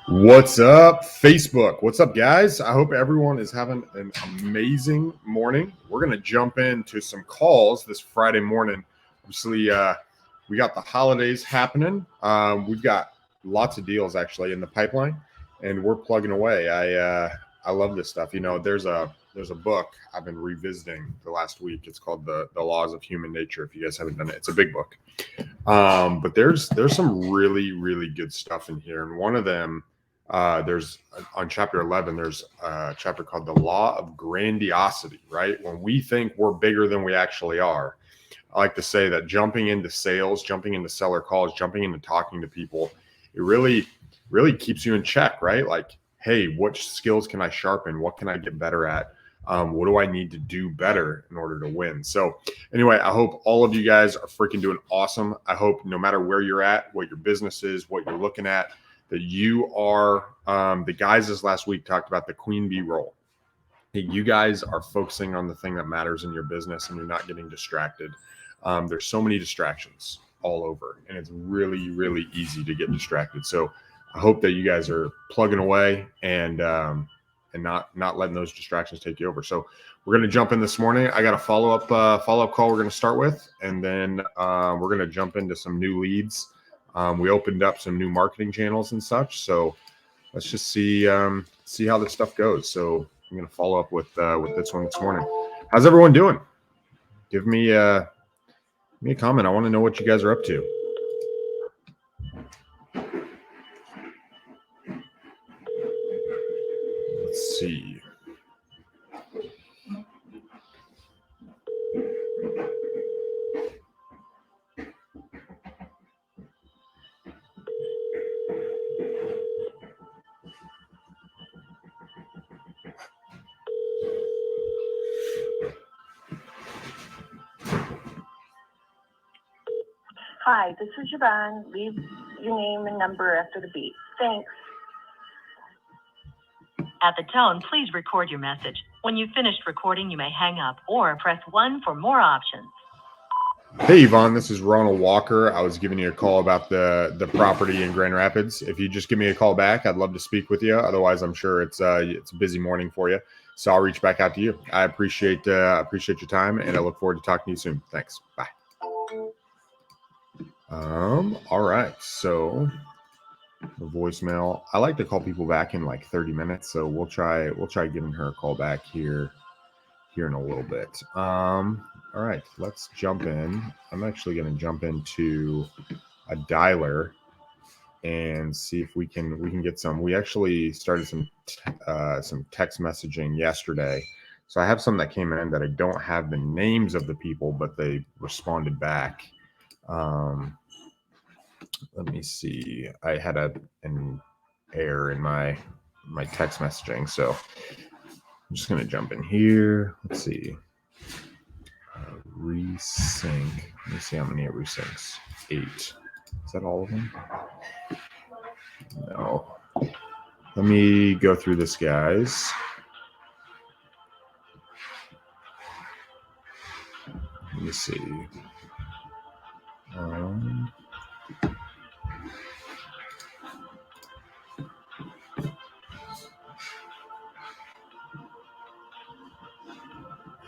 What's up, Facebook? What's up, guys? I hope everyone is having an amazing morning. We're going to jump into some calls this Friday morning. Obviously, we got the holidays happening. We've got lots of deals actually in the pipeline, and we're plugging away. I love this stuff. You know, there's a book I've been revisiting the last week. It's called the Laws of Human Nature. If you guys haven't done it, it's a big book. But there's some really good stuff in here, and one of them. There's on chapter 11, there's a chapter called the law of grandiosity, right? When we think we're bigger than we actually are. I like to say that jumping into sales, jumping into seller calls, jumping into talking to people, it really keeps you in check, right? Like, hey, what skills can I sharpen? What can I get better at? What do I need to do better in order to win? So anyway, I hope all of you guys are freaking doing awesome. I hope no matter where you're at, what your business is, what you're looking at, that you are, the guys this last week talked about the queen bee role. You guys are focusing on the thing that matters in your business and you're not getting distracted. There's so many distractions all over, and it's really easy to get distracted. So I hope that you guys are plugging away and not letting those distractions take you over. So we're going to jump in this morning. I got a follow-up call we're going to start with, and then we're going to jump into some new leads. We opened up some new marketing channels and such. So let's just see how this stuff goes. So I'm going to follow up with this one this morning. How's everyone doing? Give me a comment. I want to know what you guys are up to. Let's see. Hi, this is Yvonne. Leave your name and number after the beep. Thanks. At the tone, please record your message. When you've finished recording, you may hang up or press 1 for more options. Hey, Yvonne, this is Ronald Walker. I was giving you a call about the property in Grand Rapids. If you just give me a call back, I'd love to speak with you. Otherwise, I'm sure it's a busy morning for you. So I'll reach back out to you. I appreciate your time, and I look forward to talking to you soon. Thanks. Bye. All right. So the voicemail. I like to call people back in like 30 minutes. So we'll try giving her a call back here in a little bit. All right, let's jump in. I'm actually going to jump into a dialer and see if we can get some. We actually started some text messaging yesterday. So I have some that came in that I don't have the names of the people, but they responded back. Let me see. I had an error in my text messaging, so I'm just going to jump in here. Let's see. Resync. Let me see how many it resyncs. 8. Is that all of them? No. Let me go through this, guys. Let me see.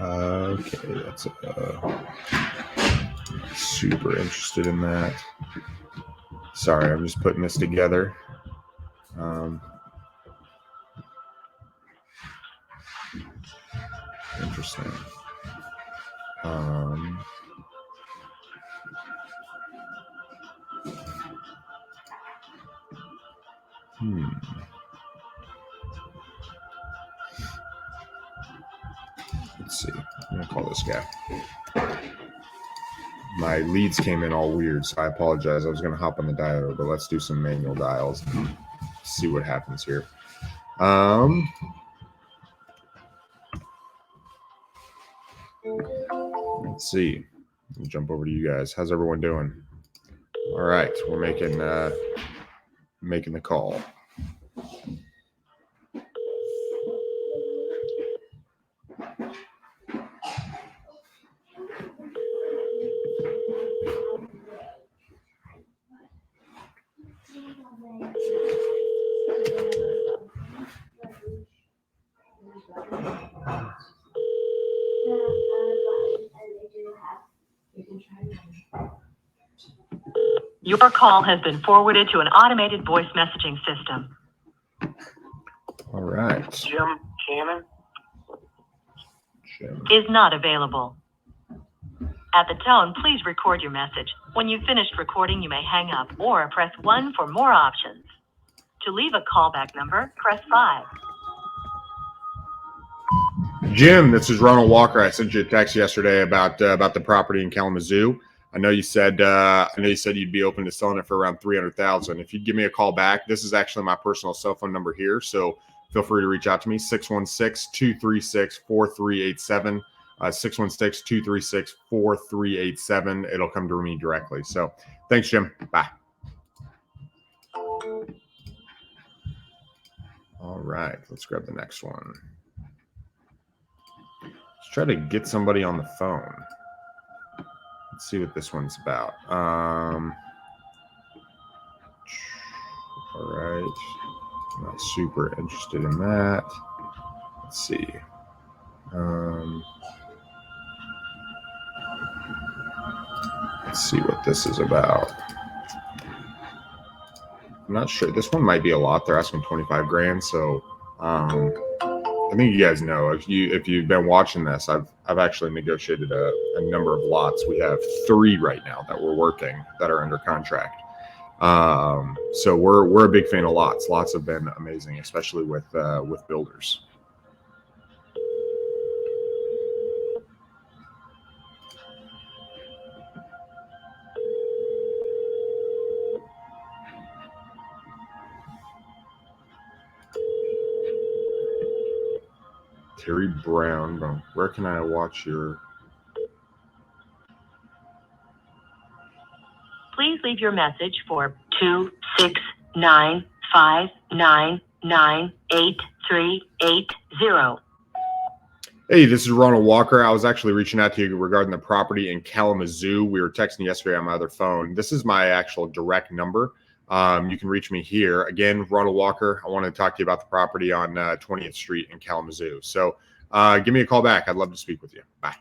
Okay, that's super interested in that. Sorry, I'm just putting this together. Interesting. Let's see. I'm going to call this guy. My leads came in all weird, so I apologize. I was going to hop on the dialer, but let's do some manual dials and see what happens here. Let's see. I'll jump over to you guys. How's everyone doing? All right, we're making the call. Your call has been forwarded to an automated voice messaging system. All right. Jim Cannon. Jim. Is not available. At the tone, please record your message. When you've finished recording, you may hang up or press 1 for more options. To leave a callback number, press 5. Jim, this is Ronald Walker. I sent you a text yesterday about the property in Kalamazoo. I know you said you'd be open to selling it for around $300,000. If you'd give me a call back, this is actually my personal cell phone number here, so feel free to reach out to me, 616-236-4387, 616-236-4387. It'll come to me directly. So thanks, Jim. Bye. All right, let's grab the next one. Let's try to get somebody on the phone. Let's see what this one's about. All right. Not super interested in that. Let's see. Let's see what this is about. I'm not sure. This one might be a lot. They're asking 25 grand. So I think you guys know, if you've been watching this, I've actually negotiated a number of lots. We have 3 right now that we're working that are under contract. So we're a big fan of lots. Lots have been amazing, especially with builders. Terry Brown, where can I watch your? Please leave your message for 269-599-8380. Hey, this is Ronald Walker. I was actually reaching out to you regarding the property in Kalamazoo. We were texting yesterday on my other phone. This is my actual direct number. You can reach me here. Again, Ronald Walker. I wanted to talk to you about the property on 20th Street in Kalamazoo. So give me a call back. I'd love to speak with you. Bye.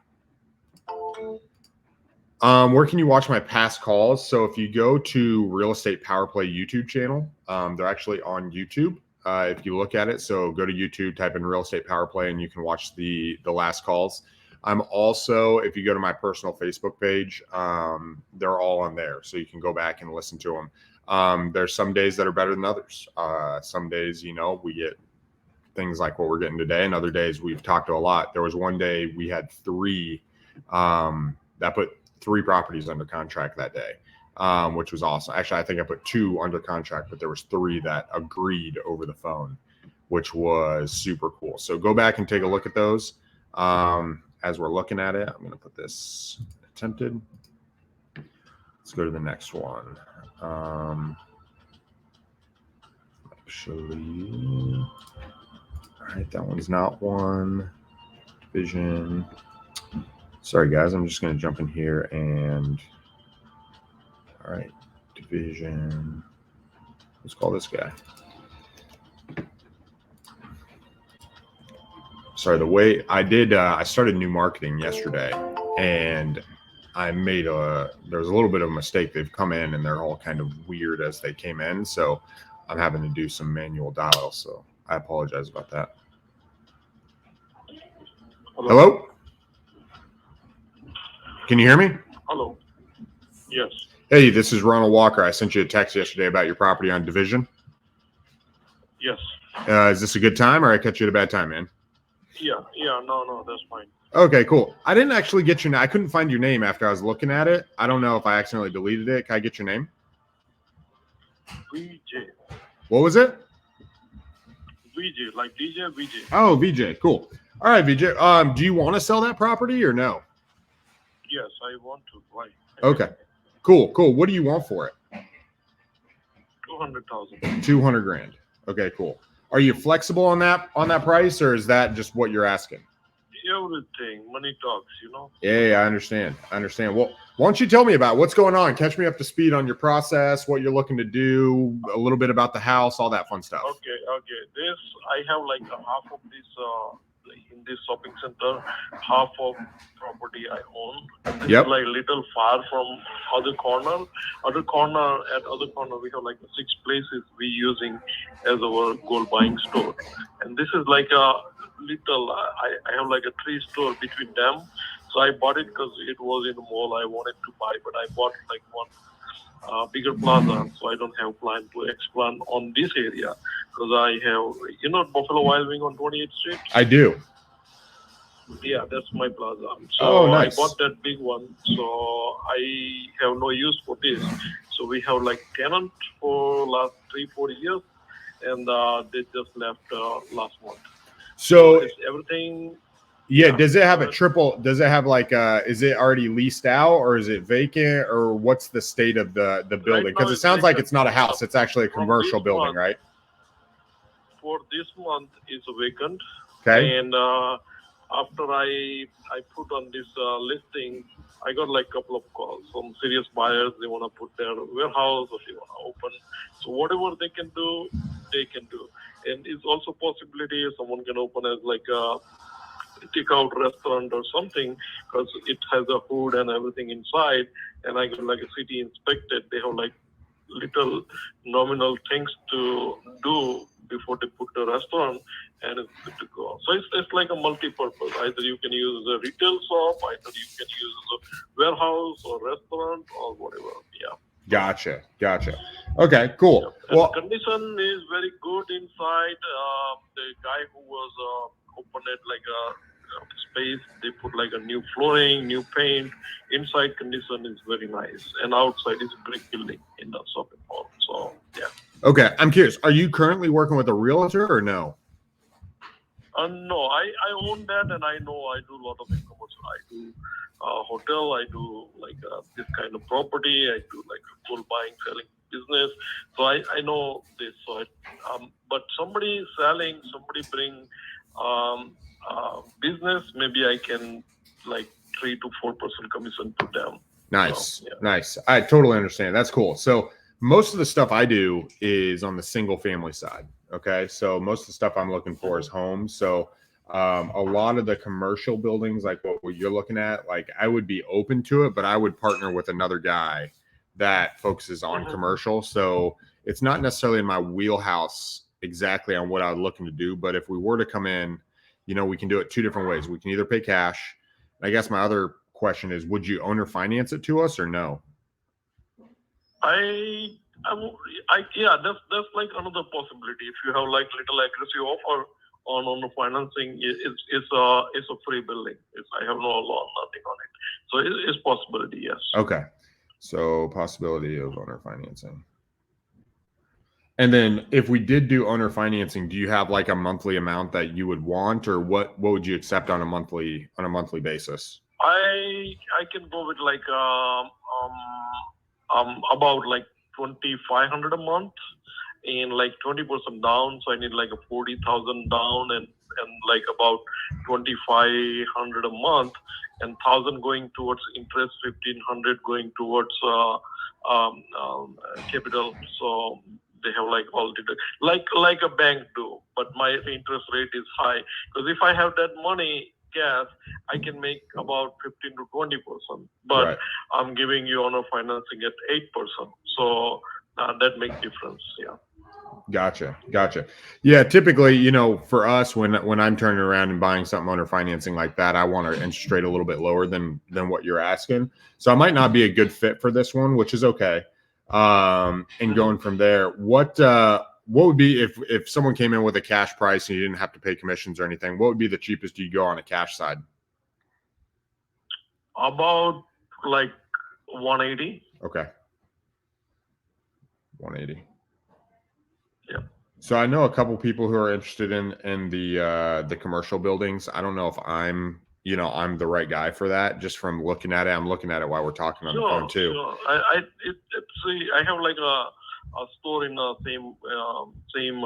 Where can you watch my past calls? So if you go to Real Estate Power Play YouTube channel, they're actually on YouTube. If you look at it, so go to YouTube, type in Real Estate Power Play, and you can watch the last calls. I'm also, if you go to my personal Facebook page, they're all on there, so you can go back and listen to them. There's some days that are better than others. Some days, we get things like what we're getting today, and other days we've talked to a lot. There was one day we had 3 that put 3 properties under contract that day, which was awesome. Actually, I think I put 2 under contract, but there was 3 that agreed over the phone, which was super cool. So go back and take a look at those. As we're looking at it, I'm going to put this attempted. Let's go to the next one. Actually, all right, that one's not one. Division. Sorry, guys, I'm just going to jump in here and, all right, division. Let's call this guy. Sorry, the way I did, I started new marketing yesterday, and I made there was a little bit of a mistake. They've come in and they're all kind of weird as they came in. So I'm having to do some manual dial. So I apologize about that. Hello? Can you hear me? Hello. Yes. Hey, this is Ronald Walker. I sent you a text yesterday about your property on Division. Yes. Is this a good time, or I catch you at a bad time, man? Yeah. No, that's fine. Okay, cool. I didn't actually get your name. I couldn't find your name after I was looking at it. I don't know if I accidentally deleted it. Can I get your name? VJ. What was it? VJ, like DJ VJ. Oh, VJ. Cool. All right, VJ. Do you want to sell that property or no? Yes, I want to. Why? Okay. Cool. What do you want for it? 200,000. 200 grand. Okay, cool. Are you flexible on that price, or is that just what you're asking? Everything, money talks, Yeah, I understand. Well, why don't you tell me about what's going on? Catch me up to speed on your process, what you're looking to do, a little bit about the house, all that fun stuff. Okay. This, I have like a half of this in this shopping center, half of property I own. And this Yep. is like little far from other corner. At other corner we have like 6 places we using as our gold buying store. And this is like a little. I have like a 3 store between them. So I bought it because it was in the mall I wanted to buy, but I bought like one bigger plaza, so I don't have plan to expand on this area because I have, Buffalo Wild Wing on 28th Street. I do. Yeah, that's my plaza. So Oh, nice. I bought that big one, so I have no use for this. So we have like tenant for last 3-4 years, and they just left last month. So it's everything. yeah, does it have a triple? Does it have like is it already leased out or is it vacant or what's the state of the building? Because it sounds like it's not a house; it's actually a commercial building, right? For this month, it's vacant. Okay. And after I put on this listing, I got like a couple of calls from serious buyers. They want to put their warehouse or they want to open. So whatever they can do, they can do. And it's also possibility someone can open as like a take-out restaurant or something because it has a hood and everything inside. And I got like a city inspected. They have like little nominal things to do before they put the restaurant, and it's good to go. So it's like a multi-purpose. Either you can use a retail shop, either you can use a warehouse or restaurant or whatever. Yeah. Gotcha. Okay, cool. Yeah. Well, the condition is very good inside. The guy who was opened it like a space, they put like a new flooring, new paint. Inside condition is very nice, and outside is brick building in the shopping mall. So yeah. Okay, I'm curious. Are you currently working with a realtor or no? No, I own that, and I know I do a lot of e-commerce. I do hotel, I do like this kind of property, I do like gold buying, selling business. So I know this. So but somebody selling, somebody bring business, maybe I can like 3 to 4% commission to them. Nice, so, yeah. Nice. I totally understand. That's cool. So most of the stuff I do is on the single family side. Okay. So most of the stuff I'm looking for is homes. So a lot of the commercial buildings, like what you're looking at, like I would be open to it, but I would partner with another guy that focuses on commercial. So it's not necessarily in my wheelhouse exactly on what I'm looking to do. But if we were to come in, we can do it 2 different ways. We can either pay cash. I guess my other question is, would you owner finance it to us or no? Yeah, that's like another possibility. If you have like little aggressive offer on the financing, it's a free building. I have no loan, nothing on it. So it's possibility, yes. Okay, so possibility of owner financing. And then if we did do owner financing, do you have like a monthly amount that you would want, or what would you accept on a monthly basis? I can go with like about like 2,500 a month and like 20% down. So I need like a 40,000 down and like about 2,500 a month, and 1,000 going towards interest, 1,500 going towards capital. So they have like all the like a bank do, but my interest rate is high because if I have that money cash, I can make about 15 to 20%, but right. I'm giving you owner financing at 8%, so that makes difference. Yeah. Gotcha. Yeah, typically, for us, when I'm turning around and buying something owner financing like that, I want our interest rate a little bit lower than what you're asking. So I might not be a good fit for this one, which is okay. And going from there, what would be if someone came in with a cash price and you didn't have to pay commissions or anything? What would be the cheapest you go on a cash side? About like 180. Okay. 180. Yeah. So I know a couple people who are interested in the commercial buildings. I don't know if I'm the right guy for that. Just from looking at it, I'm looking at it while we're talking on the phone too. Sure. I have like a store in the same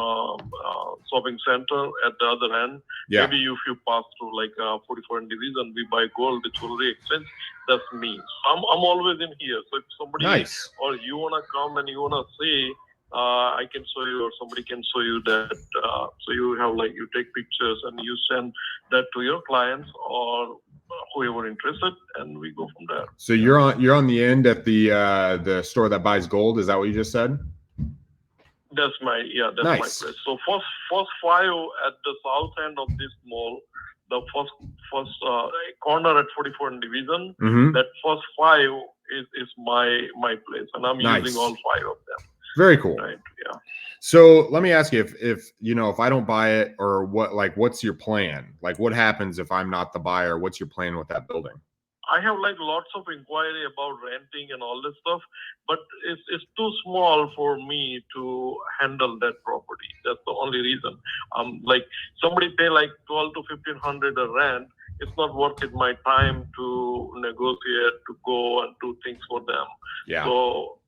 shopping center at the other end. Yeah. Maybe if you pass through like 44 division, we buy gold, the jewelry exchange. That's me. I'm always in here. So if somebody nice. or you wanna come and you wanna see I can show you, or somebody can show you that. So you have like, you take pictures and you send that to your clients or whoever interested, and we go from there. So you're on the end at the store that buys gold. Is that what you just said? That's my Nice. my place. So first 5 at the south end of this mall, the first corner at 44th Division. Mm-hmm. That first 5 is my place, and I'm Nice. using all 5 of them. Very cool. Right. Yeah. So let me ask you, if I don't buy it, or what's your plan? Like, what happens if I'm not the buyer? What's your plan with that building? I have like lots of inquiry about renting and all this stuff, but it's too small for me to handle that property. That's the only reason. Like somebody pay like 12 to 1500 a rent. It's not worth it my time to negotiate, to go and do things for them. Yeah. So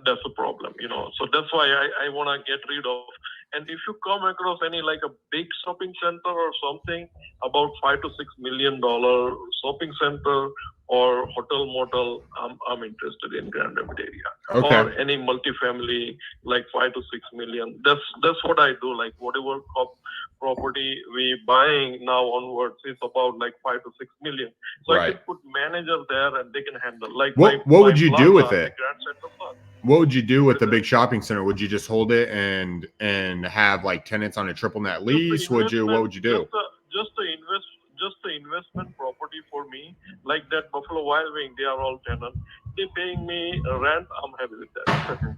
that's the problem, So that's why I want to get rid of. And if you come across any like a big shopping center or something, about $5 to $6 million shopping center or hotel motel, I'm interested in Grand Rapids area. Okay. Or any multifamily like 5 to 6 million. That's what I do. Like whatever property we buying now onwards is about like 5 to 6 million. So Right. I can put manager there and they can handle. Like what would you do with it? Grand Central Plaza. What would you do with the big shopping center? Would you just hold it and have like tenants on a triple net lease? What would you do? Just the investment property for me, like that Buffalo Wild Wing, they are all tenants. They paying me rent. I'm happy with that.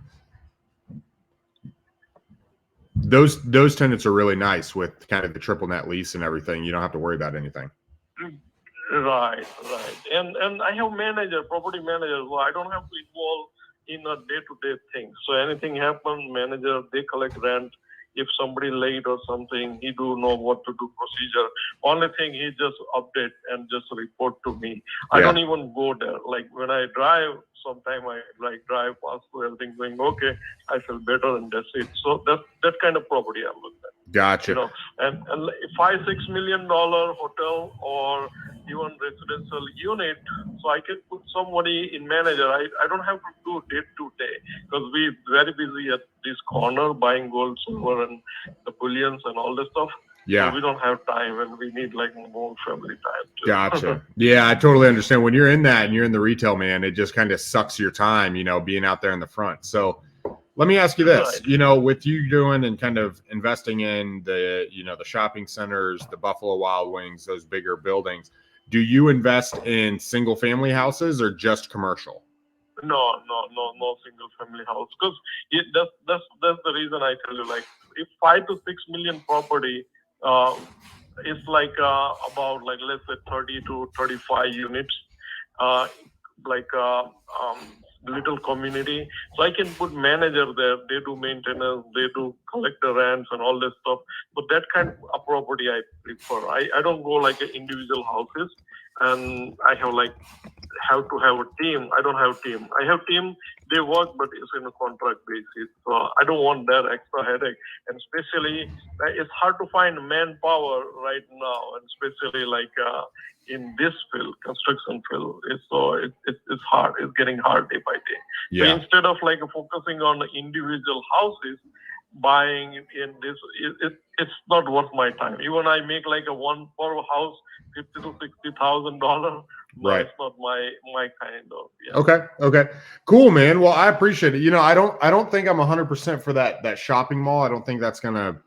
Those tenants are really nice with kind of the triple net lease and everything. You don't have to worry about anything. Right. And I have property manager, so I don't have to involve in a day-to-day thing. So anything happen, manager, they collect rent. If somebody late or something, he do know what to do procedure. Only thing, he just update and just report to me. Yeah. I don't even go there. Like when I drive, sometime I like drive past to everything going, okay, I feel better and that's it. So that kind of property I'm looking at. Gotcha. And $5-6 million hotel or even residential unit, so I can put somebody in manager. I don't have to do day to day because we very busy at this corner buying gold, silver, and the bullions and all this stuff. Yeah. So we don't have time, and we need like more family time too. Gotcha. Yeah, I totally understand. When you're in that and you're in the retail, man, it just kind of sucks your time, being out there in the front. So let me ask you this, Right. With you doing and kind of investing in the, the shopping centers, the Buffalo Wild Wings, those bigger buildings, do you invest in single family houses or just commercial? No single family house, because that's the reason I tell you, like if 5 to 6 million property, it's like about like let's say 30 to 35 units, little community. So I can put manager there. They do maintenance, they do collect the rents and all this stuff. But that kind of property I prefer. I don't go like individual houses, and I have to have a team. I don't have team. I have team. They work, but it's in a contract basis. So I don't want that extra headache. And especially, it's hard to find manpower right now, and especially in this field, construction field. It's hard. It's getting hard day by day. Yeah. So instead of focusing on individual houses, buying in this, it's not worth my time. Even I make like a one per house, $50,000 to $60,000. Right. It's not my kind of. Yeah. Okay. Cool, man. Well, I appreciate it. I don't think I'm 100% for that shopping mall. I don't think that's gonna,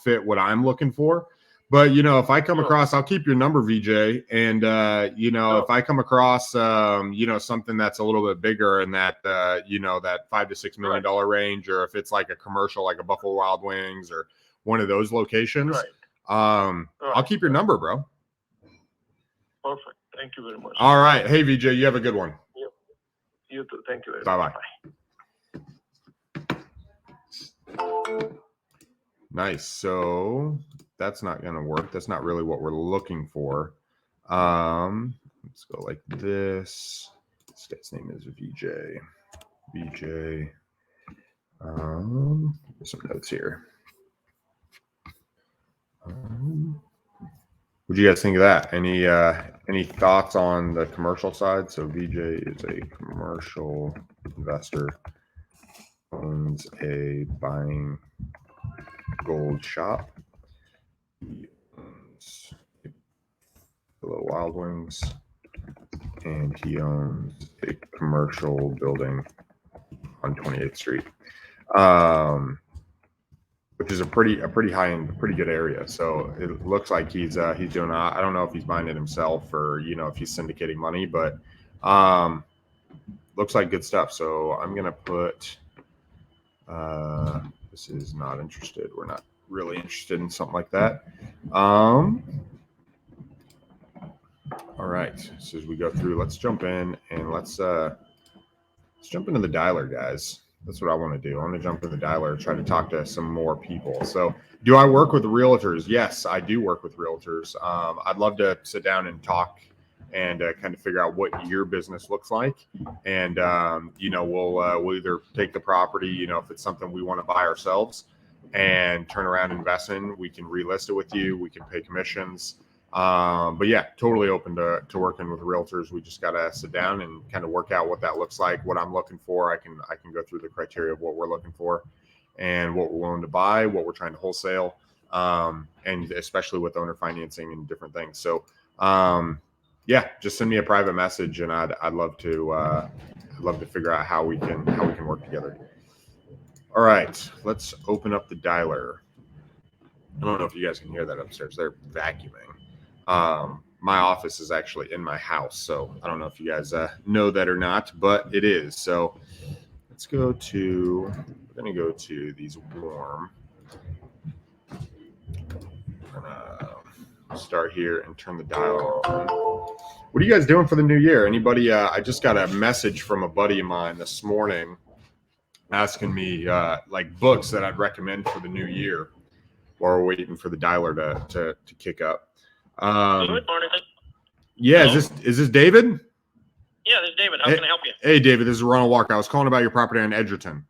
fit what I'm looking for. But if I come across, I'll keep your number, VJ. And if I come across something that's a little bit bigger in that that $5 to $6 million range, or if it's like a commercial, like a Buffalo Wild Wings or one of those locations, I'll keep your number, bro. Perfect. Thank you very much. All right. Hey, VJ, you have a good one. Yep. You too. Thank you. Bye-bye. Nice. So that's not going to work. That's not really what we're looking for. Let's go like this. This guy's name is VJ. VJ. Some notes here. What do you guys think of that? Any thoughts on the commercial side? So VJ is a commercial investor owns a buying gold shop. He owns Buffalo Wild Wings, and he owns a commercial building on 28th Street, which is a pretty high end, pretty good area. So it looks like he's doing. I don't know if he's buying it himself or if he's syndicating money, but looks like good stuff. So I'm gonna put. This is not interested. We're not really interested in something like that. All right. So as we go through, let's jump in and let's jump into the dialer, guys. That's what I want to do. I want to jump in the dialer, try to talk to some more people. So, do I work with realtors? Yes, I do work with realtors. I'd love to sit down and talk and kind of figure out what your business looks like. And we'll either take the property, if it's something we want to buy ourselves and turn around and invest in, we can relist it with you. We can pay commissions. But yeah, totally open to working with realtors. We just got to sit down and kind of work out what that looks like, what I'm looking for. I can go through the criteria of what we're looking for and what we're willing to buy, what we're trying to wholesale, and especially with owner financing and different things. So, yeah, just send me a private message, and I'd love to figure out how we can work together. All right, let's open up the dialer. I don't know if you guys can hear that upstairs. They're vacuuming. My office is actually in my house, so I don't know if you guys know that or not, but it is. So let's go to. We're gonna go to these warm. I'm gonna start here and turn the dial on. What are you guys doing for the new year? Anybody? I just got a message from a buddy of mine this morning asking me like books that I'd recommend for the new year while we're waiting for the dialer to kick up. Good morning. Yeah, Hello? is this David? Yeah, this is David. How can I help you? Hey, David, this is Ronald Walker. I was calling about your property on Edgerton.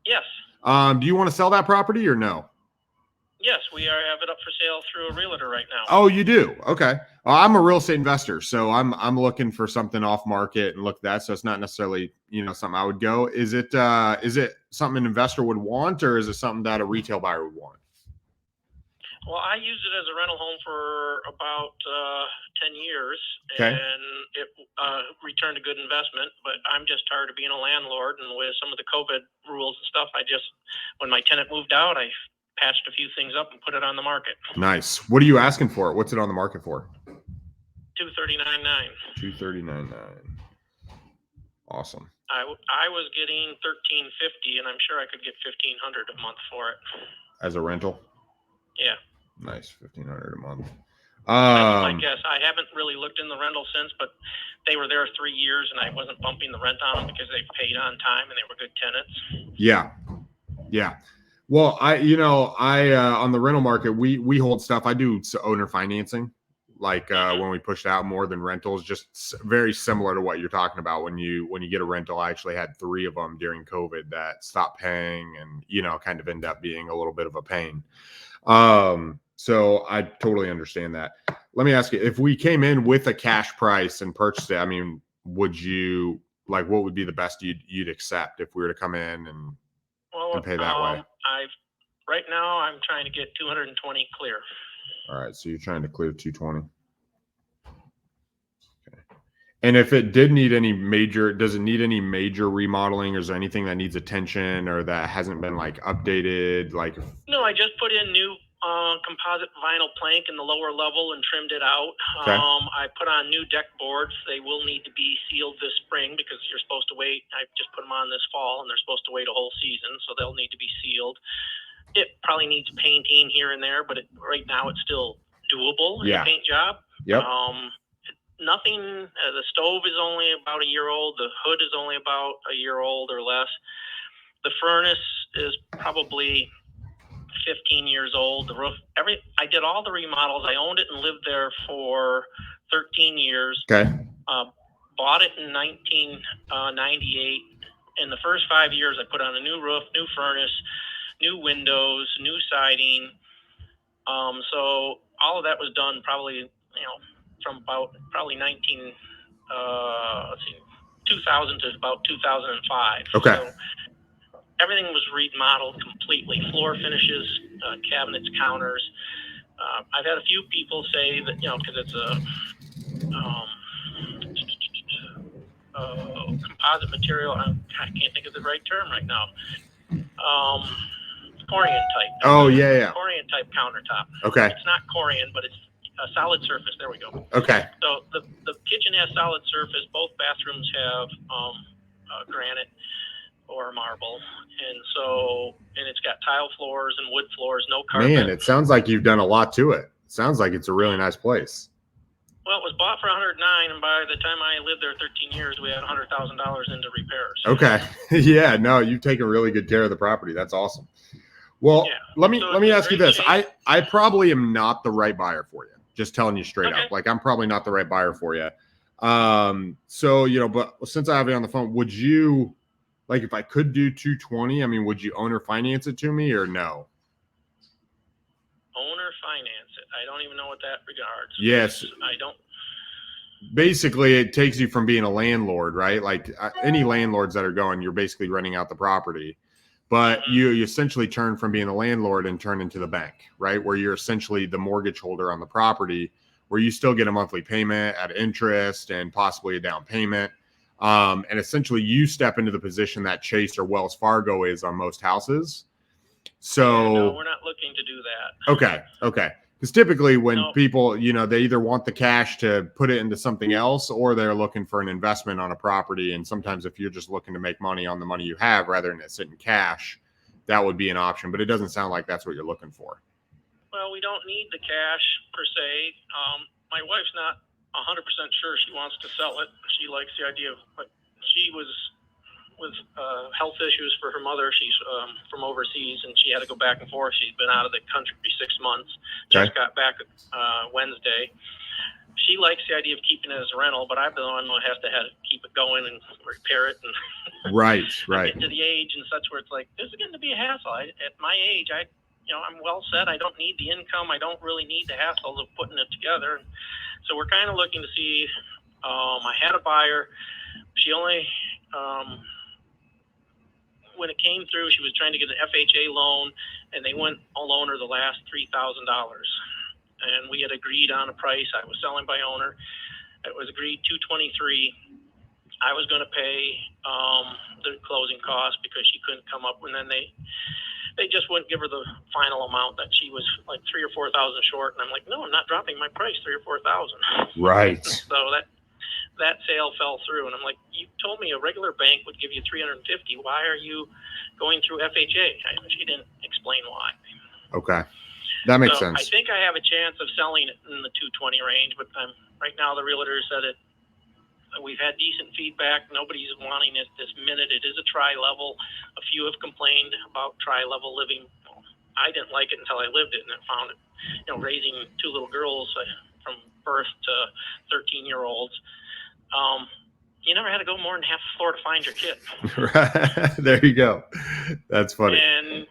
Yes. Do you want to sell that property or no? Yes, we have it up for sale through a realtor right now. Oh, you do? Okay. I'm a real estate investor, so I'm looking for something off market and look at that. So it's not necessarily something I would go. Is it something an investor would want, or is it something that a retail buyer would want? Well, I used it as a rental home for about 10 years, Okay. and it returned a good investment. But I'm just tired of being a landlord, and with some of the COVID rules and stuff, when my tenant moved out, I patched a few things up and put it on the market. Nice. What are you asking for it? What's it on the market for? $239,900. $239,900. Awesome. I was getting $1,350, and I'm sure I could get $1,500 a month for it. As a rental? Yeah. Nice. $1,500 a month. That's my guess. I haven't really looked in the rental since, but they were there 3 years, and I wasn't bumping the rent on them because they paid on time and they were good tenants. Yeah. Well, I on the rental market, we hold stuff. I do owner financing, like when we pushed out more than rentals, just very similar to what you're talking about. When you get a rental, I actually had 3 of them during COVID that stopped paying and kind of end up being a little bit of a pain. So I totally understand that. Let me ask you, if we came in with a cash price and purchased it, I mean, would you what would be the best you'd accept if we were to come in and pay that way? Right now I'm trying to get 220 clear. All right, so you're trying to clear 220. Okay. And if it did need does it need any major remodeling, or is there anything that needs attention or that hasn't been updated? No, I just put in new composite vinyl plank in the lower level and trimmed it out. Okay. I put on new deck boards. They will need to be sealed this spring because you're supposed to wait. I just put them on this fall, and they're supposed to wait a whole season, so they'll need to be sealed. It probably needs painting here and there, but right now it's still doable as a paint job. Yep. Nothing. The stove is only about a year old. The hood is only about a year old or less. The furnace is probably 15 years old. The roof, I did all the remodels. I owned it and lived there for 13 years. Okay. Bought it in 1998. In the first 5 years, I put on a new roof, new furnace, new windows, new siding. So all of that was done probably, from about 2000 to about 2005. Okay. So everything was remodeled completely. Floor finishes, cabinets, counters. I've had a few people say that, because it's a composite material. I can't think of the right term right now. Corian type. Oh, yeah. Corian type countertop. Okay. It's not Corian, but it's a solid surface. There we go. Okay. So the kitchen has solid surface. Both bathrooms have granite or marble, and it's got tile floors and wood floors, no carpet. Man, it sounds like you've done a lot to it. Sounds like it's a really nice place. Well, it was bought for $109, and by the time I lived there 13 years, we had $100,000 into repairs. Okay. Yeah, no, you've taken really good care of the property. That's awesome. Well, Yeah. let me ask you this. shape. I probably am not the right buyer for you. Just telling you straight Okay. up. Like, I'm probably not the right buyer for you. So, but since I have you on the phone, would you, like, if I could do 220, I mean, would you owner finance it to me or no? Owner finance it. I don't even know what that regards. Yes. I don't. Basically, it takes you from being a landlord, right? Like any landlords that are going, you're basically renting out the property. But you essentially turn from being a landlord and turn into the bank, right? Where you're essentially the mortgage holder on the property, where you still get a monthly payment at interest and possibly a down payment. And essentially you step into the position that Chase or Wells Fargo is on most houses. So No, we're not looking to do that. Okay. Because typically when No. people, they either want the cash to put it into something else or they're looking for an investment on a property. And sometimes if you're just looking to make money on the money you have rather than it sit in cash, that would be an option. But it doesn't sound like that's what you're looking for. Well, we don't need the cash per se. My wife's not 100% sure she wants to sell it. She likes the idea of, but she was with health issues for her mother. She's from overseas, and she had to go back and forth. She's been out of the country for 6 months. Okay. Just got back Wednesday. She likes the idea of keeping it as a rental, but I'm the one who has to keep it going and repair it. And Right. I'm getting to the age and such where it's like, this is getting to be a hassle. At my age, I'm well set. I don't need the income. I don't really need the hassle of putting it together. So we're kind of looking to see. I had a buyer. She only, when it came through, she was trying to get an FHA loan, and they went all owner the last $3,000. And we had agreed on a price. I was selling by owner. It was agreed $223. I was going to pay the closing costs because she couldn't come up, and then they just wouldn't give her the final amount that she was like $3,000 or $4,000 short. And I'm like, no, I'm not dropping my price $3,000 or $4,000. Right. So that sale fell through, and I'm like, you told me a regular bank would give you $350. Why are you going through FHA? She didn't explain why. Okay. That makes sense. I think I have a chance of selling it in the 220 range, but right now the realtor said it. We've had decent feedback. Nobody's wanting it this minute. It is a tri-level. A few have complained about tri-level living. I didn't like it until I lived it, and I found it, raising two little girls from birth to 13-year-olds. You never had to go more than half the floor to find your kid. There you go. That's funny. And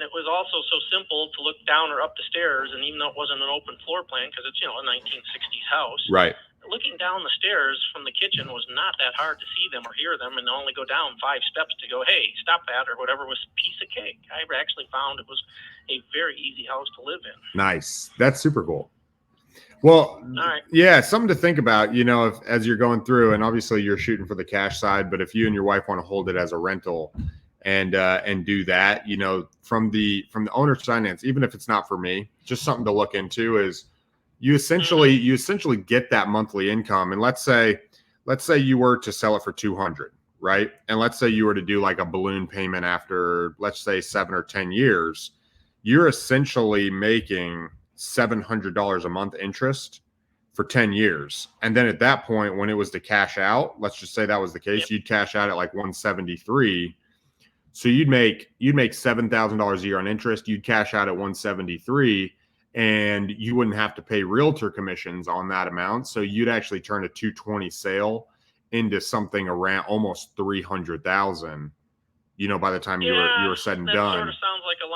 it was also so simple to look down or up the stairs, and even though it wasn't an open floor plan because it's a 1960s house, Right. looking down the stairs from the kitchen was not that hard to see them or hear them, and only go down 5 steps to go, hey, stop that, or whatever was a piece of cake. I actually found it was a very easy house to live in. Nice. That's super cool. Well, All right. yeah, something to think about, as you're going through, and obviously you're shooting for the cash side, but if you and your wife want to hold it as a rental and do that, from the owner's finance, even if it's not for me, just something to look into is you essentially get that monthly income. And let's say you were to sell it for 200, right? And let's say you were to do like a balloon payment after, let's say 7 or 10 years, you're essentially making $700 a month interest for 10 years. And then at that point, when it was to cash out, let's just say that was the case, Yep. You'd cash out at like 173. So you'd make $7,000 a year on interest. You'd cash out at 173, and you wouldn't have to pay realtor commissions on that amount. So you'd actually turn a 220 sale into something around almost 300,000. By the time you were said and that done. sort of sounds like a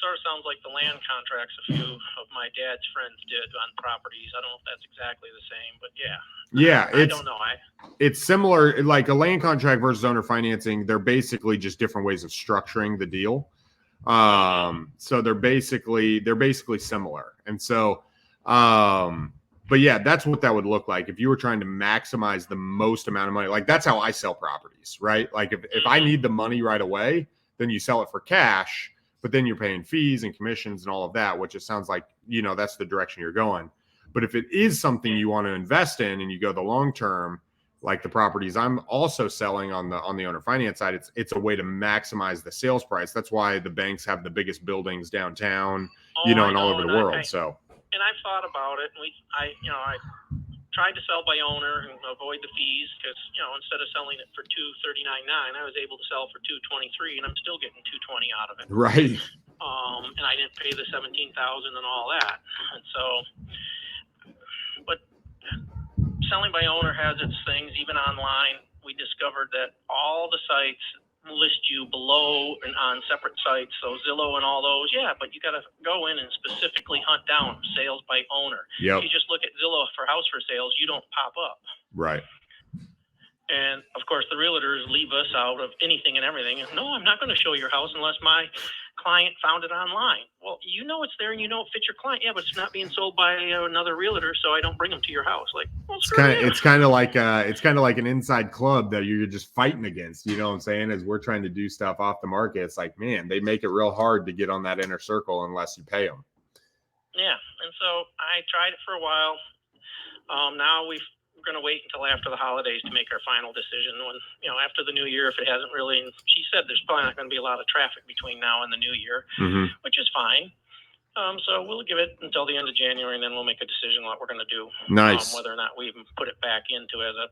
sort of sounds like the land contracts a few of my dad's friends did on properties. I don't know if that's exactly the same, but yeah. Yeah, I don't know. It's similar, like a land contract versus owner financing. They're basically just different ways of structuring the deal. So they're basically similar. And so, but yeah, that's what that would look like if you were trying to maximize the most amount of money. Like that's how I sell properties, right? Like if I need the money right away, then you sell it for cash, but then you're paying fees and commissions and all of that, which it sounds like, that's the direction you're going. But if it is something you want to invest in and you go the long term, like the properties I'm also selling on the owner finance side, it's a way to maximize the sales price. That's why the banks have the biggest buildings downtown, and all over the world. And I've thought about it, and I tried to sell by owner and avoid the fees because instead of selling it for $239.9, I was able to sell for $223, and I'm still getting $220 out of it. Right. And I didn't pay the $17,000 and all that, and so. But selling by owner has its things. Even online, we discovered that all the sites list you below and on separate sites. So Zillow and all those, yeah, but you got to go in and specifically hunt down sales by owner. Yep. If you just look at Zillow for house for sales, you don't pop up. Right. And of course, the realtors leave us out of anything and everything. No, I'm not going to show your house unless my client found it online. Well, it's there and it fits your client. Yeah, but it's not being sold by another realtor, so I don't bring them to your house. Like, well, it's kind of like an inside club that you're just fighting against. You know what I'm saying? As we're trying to do stuff off the market, it's like, man, they make it real hard to get on that inner circle unless you pay them. Yeah, and so I tried it for a while. Now we're going to wait until after the holidays to make our final decision. When after the new year, if it hasn't really, she said there's probably not going to be a lot of traffic between now and the new year, which is fine. So we'll give it until the end of January, and then we'll make a decision what we're going to do. Nice. Whether or not we even put it back into as a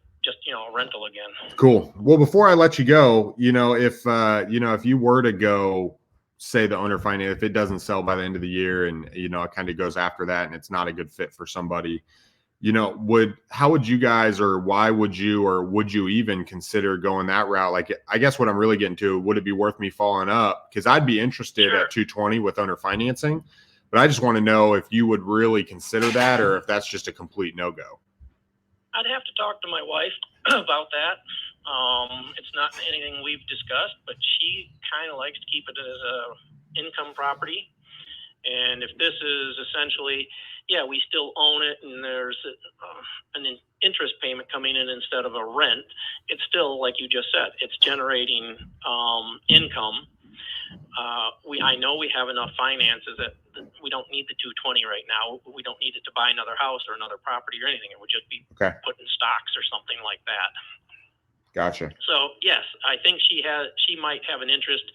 rental again. Cool. Well, before I let you go, if you were to go, say the owner finance, if it doesn't sell by the end of the year, and it kind of goes after that, and it's not a good fit for somebody. How would you guys, or why would you, or would you even consider going that route? Like, I guess what I'm really getting to, would it be worth me following up? Because I'd be interested at 220 with owner financing, but I just want to know if you would really consider that, or if that's just a complete no-go. I'd have to talk to my wife about that. It's not anything we've discussed, but she kind of likes to keep it as a income property. And if this is essentially, we still own it, and there's an interest payment coming in instead of a rent, it's still, like you just said, it's generating income. I know we have enough finances that we don't need the 220 right now. We don't need it to buy another house or another property or anything. It would just be put in stocks or something like that. Gotcha. So yes, I think she might have an interest.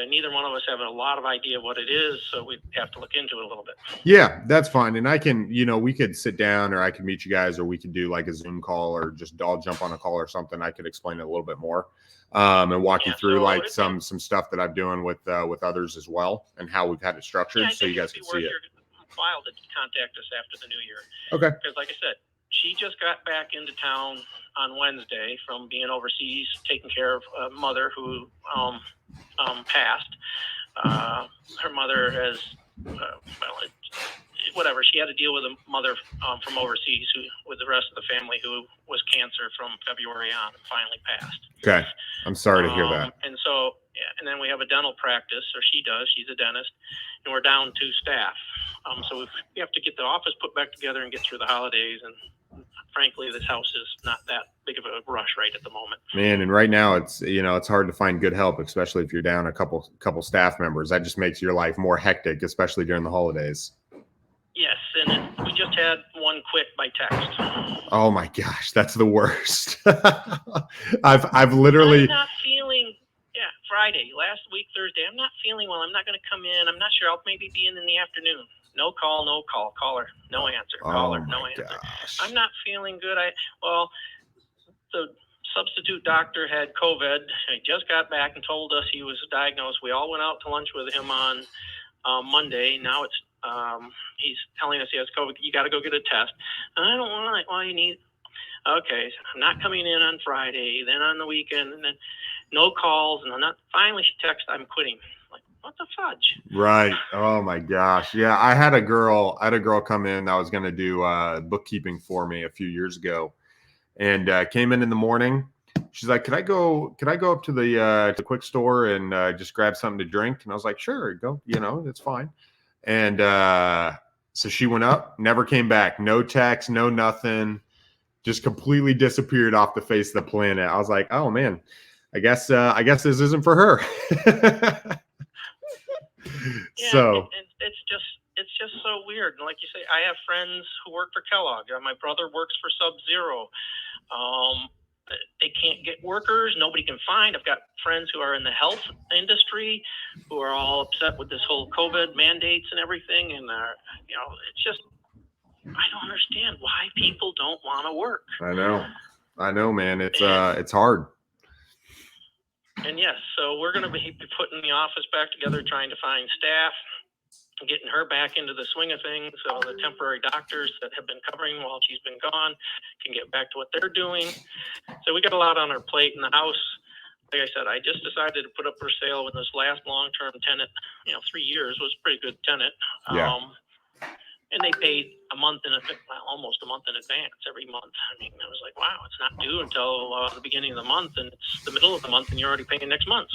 Neither one of us have a lot of idea what it is, so we'd have to look into it a little bit. Yeah, that's fine. And I can, we could sit down, or I could meet you guys, or we could do like a Zoom call, or just I'll jump on a call or something. I could explain it a little bit more, and walk you through some stuff that I'm doing with others as well, and how we've had it structured, so you guys can see it. While to contact us after the new year. Okay. Because like I said, she just got back into town on Wednesday from being overseas, taking care of a mother who passed. Her mother has, whatever. She had to deal with a mother from overseas with the rest of the family who was cancer from February on and finally passed. Okay. I'm sorry to hear that. And so, and then we have a dental practice, or she does. She's a dentist, and we're down 2 staff. So we have to get the office put back together and get through the holidays. And frankly, this house is not that big of a rush right at the moment. Man, and right now it's it's hard to find good help, especially if you're down a couple staff members. That just makes your life more hectic, especially during the holidays. Yes, and we just had one quit by text. Oh my gosh, that's the worst. I've literally. I'm not feeling. Yeah, Friday, last week, Thursday. I'm not feeling well. I'm not going to come in. I'm not sure. I'll maybe be in the afternoon. No call, no call. Caller, no answer. Caller, no answer. Gosh. I'm not feeling good. The substitute doctor had COVID. He just got back and told us he was diagnosed. We all went out to lunch with him on Monday. Now it's he's telling us he has COVID. You got to go get a test. I don't want it. Well, you need. Okay, so I'm not coming in on Friday. Then on the weekend, and then no calls. And I'm not. Finally, she texted, "I'm quitting." Like, what the fudge. Right. Oh my gosh. Yeah, I had a girl come in that was going to do bookkeeping for me a few years ago, and came in the morning. She's like, could I go up to the quick store and just grab something to drink? And I was like, sure, go, it's fine. And so she went up, never came back, no text, no nothing, just completely disappeared off the face of the planet. I was like, oh man, I guess this isn't for her. Yeah, So it's just so weird. And like you say, I have friends who work for Kellogg. My brother works for Sub-Zero. They can't get workers. Nobody can find. I've got friends who are in the health industry who are all upset with this whole COVID mandates and everything. And it's just, I don't understand why people don't want to work. I know, man. It's hard. And yes, so we're going to be putting the office back together, trying to find staff, getting her back into the swing of things, so the temporary doctors that have been covering while she's been gone can get back to what they're doing. So we got a lot on our plate in the house. Like I said, I just decided to put up for sale with this last long-term tenant. 3 years was a pretty good tenant. Yeah. And they paid almost a month in advance every month. I mean, I was like, wow, it's not due until the beginning of the month, and it's the middle of the month, and you're already paying next month.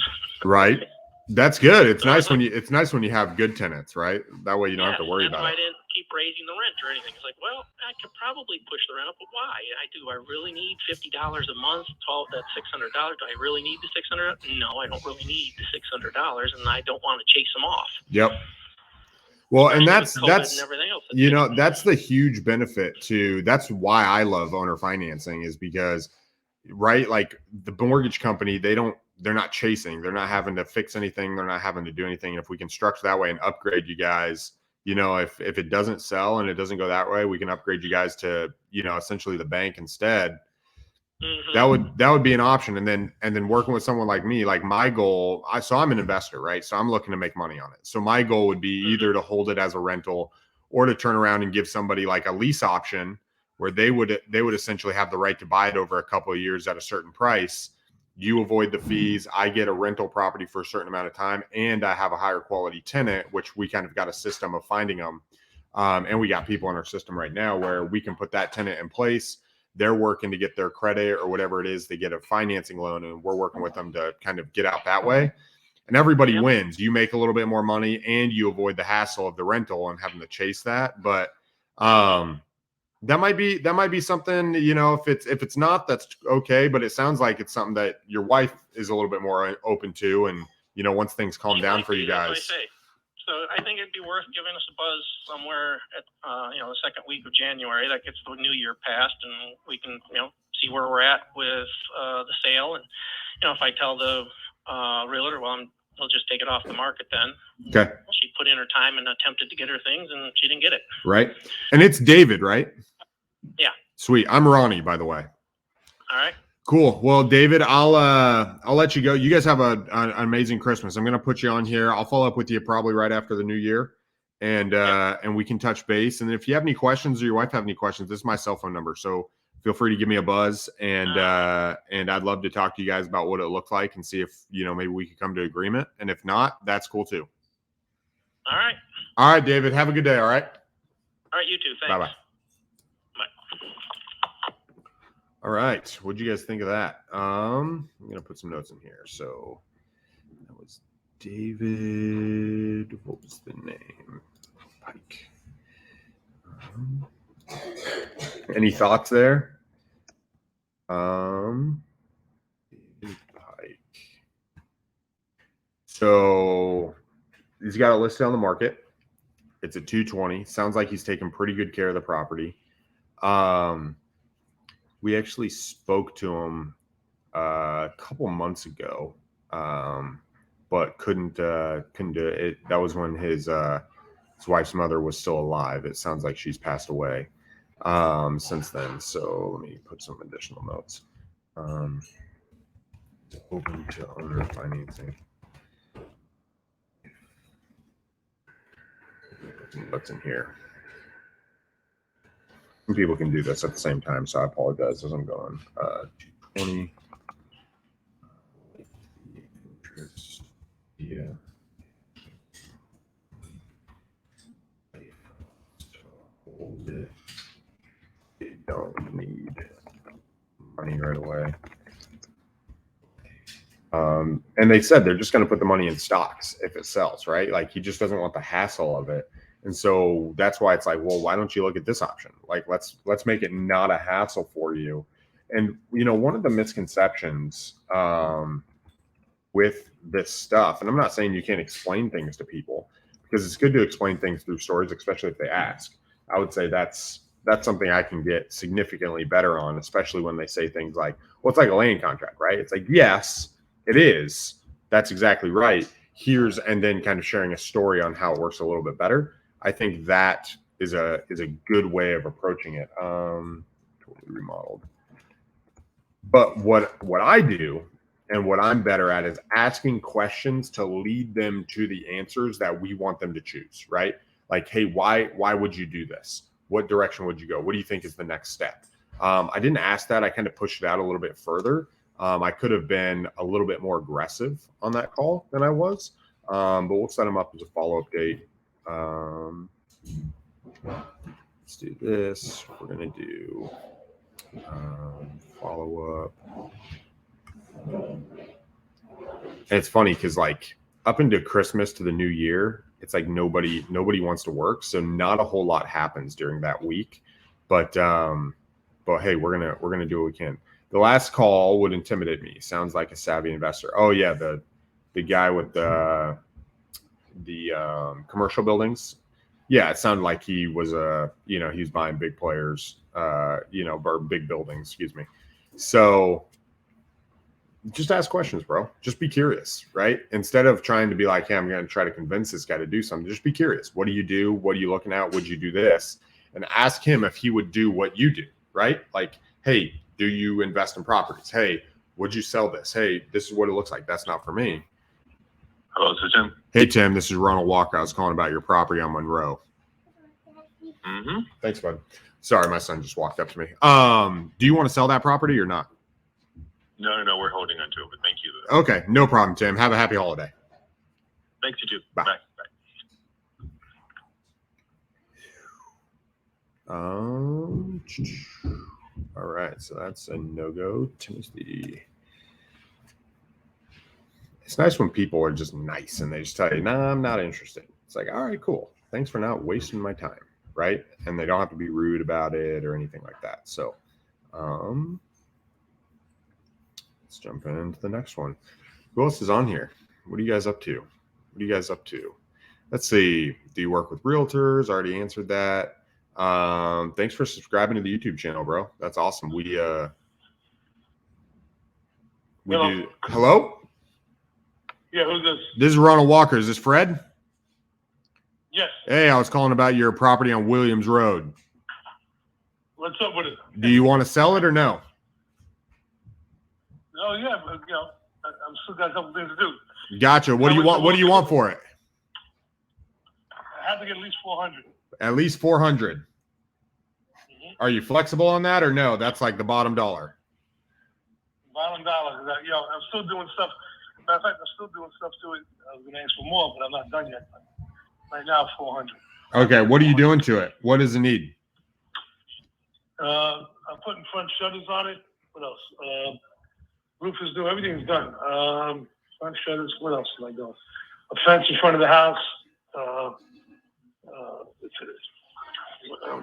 Right. That's good. It's nice when you have good tenants, right? That way you don't have to worry about it. I didn't keep raising the rent or anything. It's like, well, I could probably push the rent up, but why? Do I really need $50 a month? That's $600. Do I really need the $600? No, I don't really need the $600, and I don't want to chase them off. Yep. Well, and that's and everything else that's the huge benefit to. That's why I love owner financing, is because, right, like the mortgage company, they're not chasing, they're not having to fix anything, they're not having to do anything. And if we can structure that way and upgrade you guys, if it doesn't sell and it doesn't go that way, we can upgrade you guys to essentially the bank instead. Mm-hmm. That would be an option. And then working with someone like me, like my goal, I'm an investor, right? So I'm looking to make money on it. So my goal would be either to hold it as a rental or to turn around and give somebody like a lease option where they would essentially have the right to buy it over a couple of years at a certain price. You avoid the fees. I get a rental property for a certain amount of time, and I have a higher quality tenant, which we kind of got a system of finding them. And we got people in our system right now where we can put that tenant in place. They're working to get their credit or whatever it is. They get a financing loan, and we're working with them to kind of get out that way. And everybody wins. You make a little bit more money, and you avoid the hassle of the rental and having to chase that. But that might be something, if it's not, that's okay. But it sounds like it's something that your wife is a little bit more open to. And, once things calm down for you guys. So I think it'd be worth giving us a buzz somewhere at, the second week of January. That gets the new year passed, and we can, see where we're at with the sale. And, if I tell the realtor, we'll just take it off the market then. Okay. She put in her time and attempted to get her things, and she didn't get it. Right. And it's David, right? Yeah. Sweet. I'm Ronnie, by the way. All right. Cool. Well, David, I'll let you go. You guys have an amazing Christmas. I'm going to put you on here. I'll follow up with you probably right after the new year, and we can touch base. And if you have any questions or your wife have any questions, this is my cell phone number. So feel free to give me a buzz, and I'd love to talk to you guys about what it looked like and see if, maybe we could come to agreement. And if not, that's cool too. All right. All right, David, have a good day. All right. All right. You too. Thanks. Bye-bye. All right. What'd you guys think of that? I'm going to put some notes in here. So that was David. What was the name? Pike. Any thoughts there? David Pike. So he's got it listed on the market. It's at $220. Sounds like he's taking pretty good care of the property. We actually spoke to him a couple months ago, but couldn't do it. That was when his wife's mother was still alive. It sounds like she's passed away since then. So let me put some additional notes. Open to owner financing. What's in here? Some people can do this at the same time, so I apologize as I'm going. 220. Interest. Yeah. You don't need money right away. And they said they're just going to put the money in stocks if it sells, right? Like he just doesn't want the hassle of it. And so that's why it's like, well, why don't you look at this option? Like, let's make it not a hassle for you. And, you know, one of the misconceptions with this stuff, and I'm not saying you can't explain things to people, because it's good to explain things through stories, especially if they ask. I would say that's something I can get significantly better on, especially when they say things like, well, it's like a land contract, right? It's like, yes, it is. That's exactly right. Here's, and then kind of sharing a story on how it works a little bit better. I think that is a good way of approaching it. Totally remodeled. But what I do and what I'm better at is asking questions to lead them to the answers that we want them to choose, right? Like, hey, why would you do this? What direction would you go? What do you think is the next step? I didn't ask that. I kind of pushed it out a little bit further. I could have been a little bit more aggressive on that call than I was, but we'll set them up as a follow-up date. Let's do this. We're going to do follow-up. And it's funny because, like, up into Christmas to the new year, it's like nobody wants to work, so not a whole lot happens during that week. But hey, we're gonna do what we can. The last call would intimidate me. Sounds like a savvy investor. Oh yeah, the guy with the commercial buildings. Yeah, it sounded like he was he's buying big players, or big buildings. Excuse me. So just ask questions, bro. Just be curious, right? Instead of trying to be like, hey, I'm going to try to convince this guy to do something. Just be curious. What do you do? What are you looking at? Would you do this? And ask him if he would do what you do, right? Like, hey, do you invest in properties? Hey, would you sell this? Hey, this is what it looks like. That's not for me. Hello, this is Tim. Hey, Tim, this is Ronald Walker. I was calling about your property on Monroe. Mm-hmm. Thanks, bud. Sorry, my son just walked up to me. Do you want to sell that property or not? No, we're holding on to it, but thank you. Okay, no problem, Tim. Have a happy holiday. Thanks, you too. Bye. Bye. All right, so that's a no-go. Timothy. It's nice when people are just nice and they just tell you, nah, I'm not interested. It's like, all right, cool. Thanks for not wasting my time, right? And they don't have to be rude about it or anything like that. So let's jump into the next one. Who else is on here? What are you guys up to? Let's see. Do you work with realtors? Already answered that. Thanks for subscribing to the YouTube channel, bro. That's awesome. We do. Hello? Yeah, who's this? This is Ronald Walker. Is this Fred? Yes. Hey, I was calling about your property on Williams Road. What's up with it? Do you want to sell it or no? Oh yeah, but I'm still got a couple things to do. Gotcha. What do you want? What do you want for it? I have to get at least 400. At least 400. Mm-hmm. Are you flexible on that or no? That's like the bottom dollar. Bottom dollar. I'm still doing stuff. Matter of fact, I'm still doing stuff to it. I was going to ask for more, but I'm not done yet. Right now, 400. Okay. What are you doing to it? What does it need? I'm putting front shutters on it. What else? Roof is new. Everything's done. Front shutters. What else am I doing? A fence in front of the house. I'm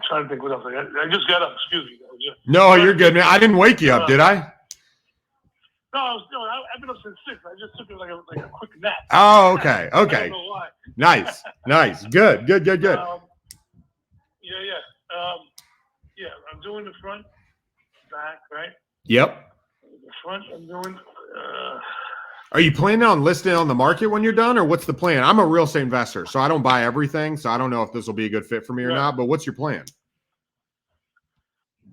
trying to think what else. I just got up. Excuse me. No, you're good, man. I didn't wake you up, did I? No, I've been up since 6. I just took it like a quick nap. Oh, okay. I don't know why. Nice. Good. Yeah, I'm doing the front, back, right? Yep. The front, I'm doing. Are you planning on listing on the market when you're done, or what's the plan? I'm a real estate investor, so I don't buy everything, so I don't know if this will be a good fit for me or not, but what's your plan?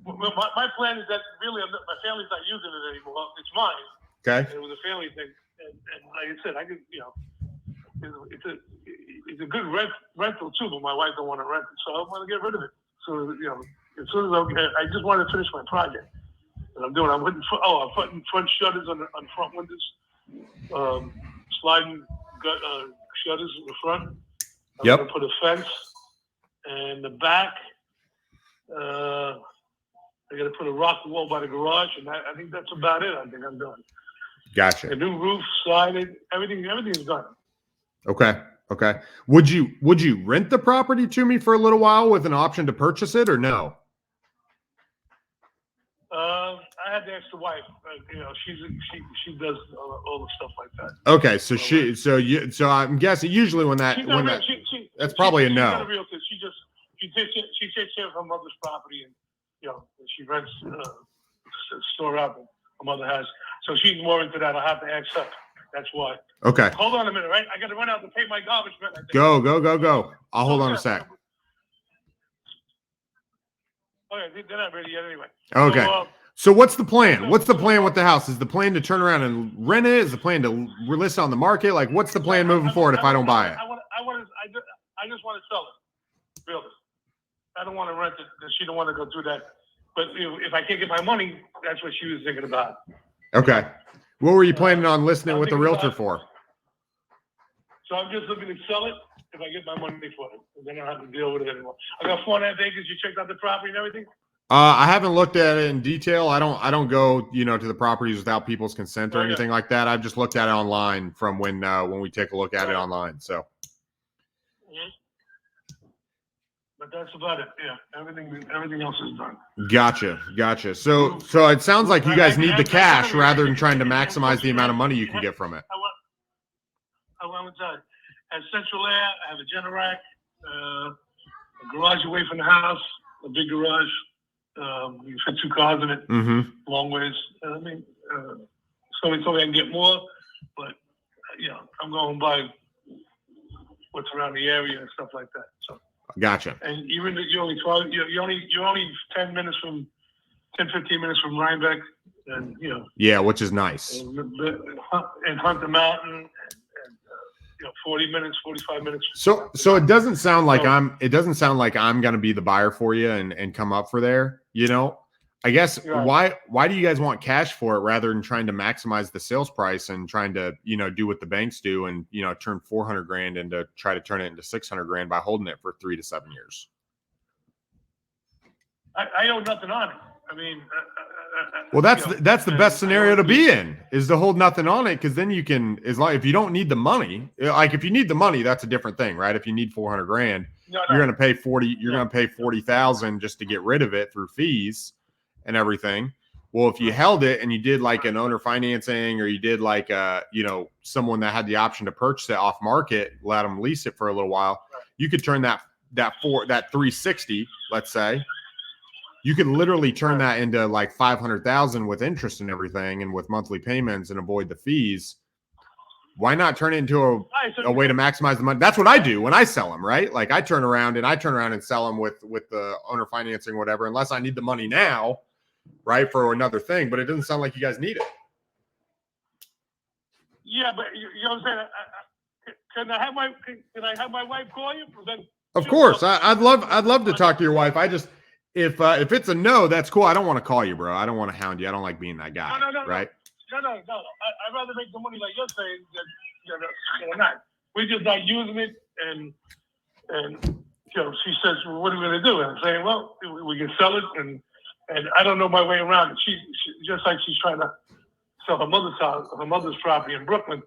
Well, my plan is that really my family's not using it anymore. It's mine. Okay. It was a family thing, and like I said, I could, it's a good rental too, but my wife don't want to rent it, so I want to get rid of it. So as soon as I just want to finish my project, and I'm putting front shutters on front windows, sliding shutters in the front. I'm gonna put a fence, and the back. I got to put a rock wall by the garage, and I think that's about it. I think I'm done. Gotcha. The new roof, sided, everything's done. Okay. Okay. Would you rent the property to me for a little while with an option to purchase it or no? I had to ask the wife. You know, she does all the stuff like that. Okay, so I'm guessing usually that's probably a she's no. not a realtor. She takes care of her mother's property, and you know, she rents store out her mother has. So she's more into that. I'll have to ask her. That's why. Okay. Hold on a minute, right? I got to run out to pay my garbage bill. Go. I'll hold on a sec. Okay, they're not ready yet anyway. Okay. So what's the plan? What's the plan with the house? Is the plan to turn around and rent it? Is the plan to list on the market? Like, what's the plan moving forward if I don't buy it? I just want to sell it. Really. I don't want to rent it. She don't want to go through that. But if I can't get my money, that's what she was thinking about. Okay. What were you planning on listing it with the realtor for? So I'm just looking to sell it if I get my money for it. And then I don't have to deal with it anymore. I got 4.5 acres. You checked out the property and everything? I haven't looked at it in detail. I don't go, to the properties without people's consent or anything like that. I've just looked at it online from when we take a look at it online. So. But that's about it. Yeah, everything else is done. Gotcha. So it sounds like you guys need the cash rather than trying to maximize the amount of money you can get from it. I went with that. I have central air. I have a Generac, a garage away from the house, a big garage. You fit 2 cars in it, long ways. I mean, somebody told me I can get more, but I'm going by what's around the area and stuff like that. So. Gotcha. And even if you're only 15 minutes from Rhinebeck, and Yeah, which is nice. And Hunter Mountain, and 40 minutes, 45 minutes. So it doesn't sound like I'm gonna be the buyer for you and come up for there. I guess why do you guys want cash for it rather than trying to maximize the sales price and trying to do what the banks do and turn $400,000 into try to turn it into $600,000 by holding it for 3 to 7 years? I owe nothing on it. I mean, well, that's the best scenario to be in, is to hold nothing on it, because then you can, if you don't need the money, like if you need the money, that's a different thing, right? If you need $400,000, you're going to pay $40,000 just to get rid of it through fees and everything. Well, if you held it and you did like an owner financing, or you did like someone that had the option to purchase it off market, let them lease it for a little while, you could turn that 360, let's say, you could literally turn that into like $500,000 with interest and everything, and with monthly payments, and avoid the fees. Why not turn it into a way to maximize the money? That's what I do when I sell them, right? Like I turn around and sell them with the owner financing, or whatever, unless I need the money now, right, for another thing. But it doesn't sound like you guys need it. Yeah, but you know what I'm saying? Can I have my wife call you? Of course, I'd love to talk to your wife. I just, if it's a no, that's cool. I don't want to call you, bro. I don't want to hound you. I don't like being that guy. No, right? No. I'd rather make the money like you're saying than not. We're just not using it, and she says, well, what are we going to do? And I'm saying, well, we can sell it, and I don't know my way around it. She just like she's trying to sell her mother's house, her mother's property in Brooklyn,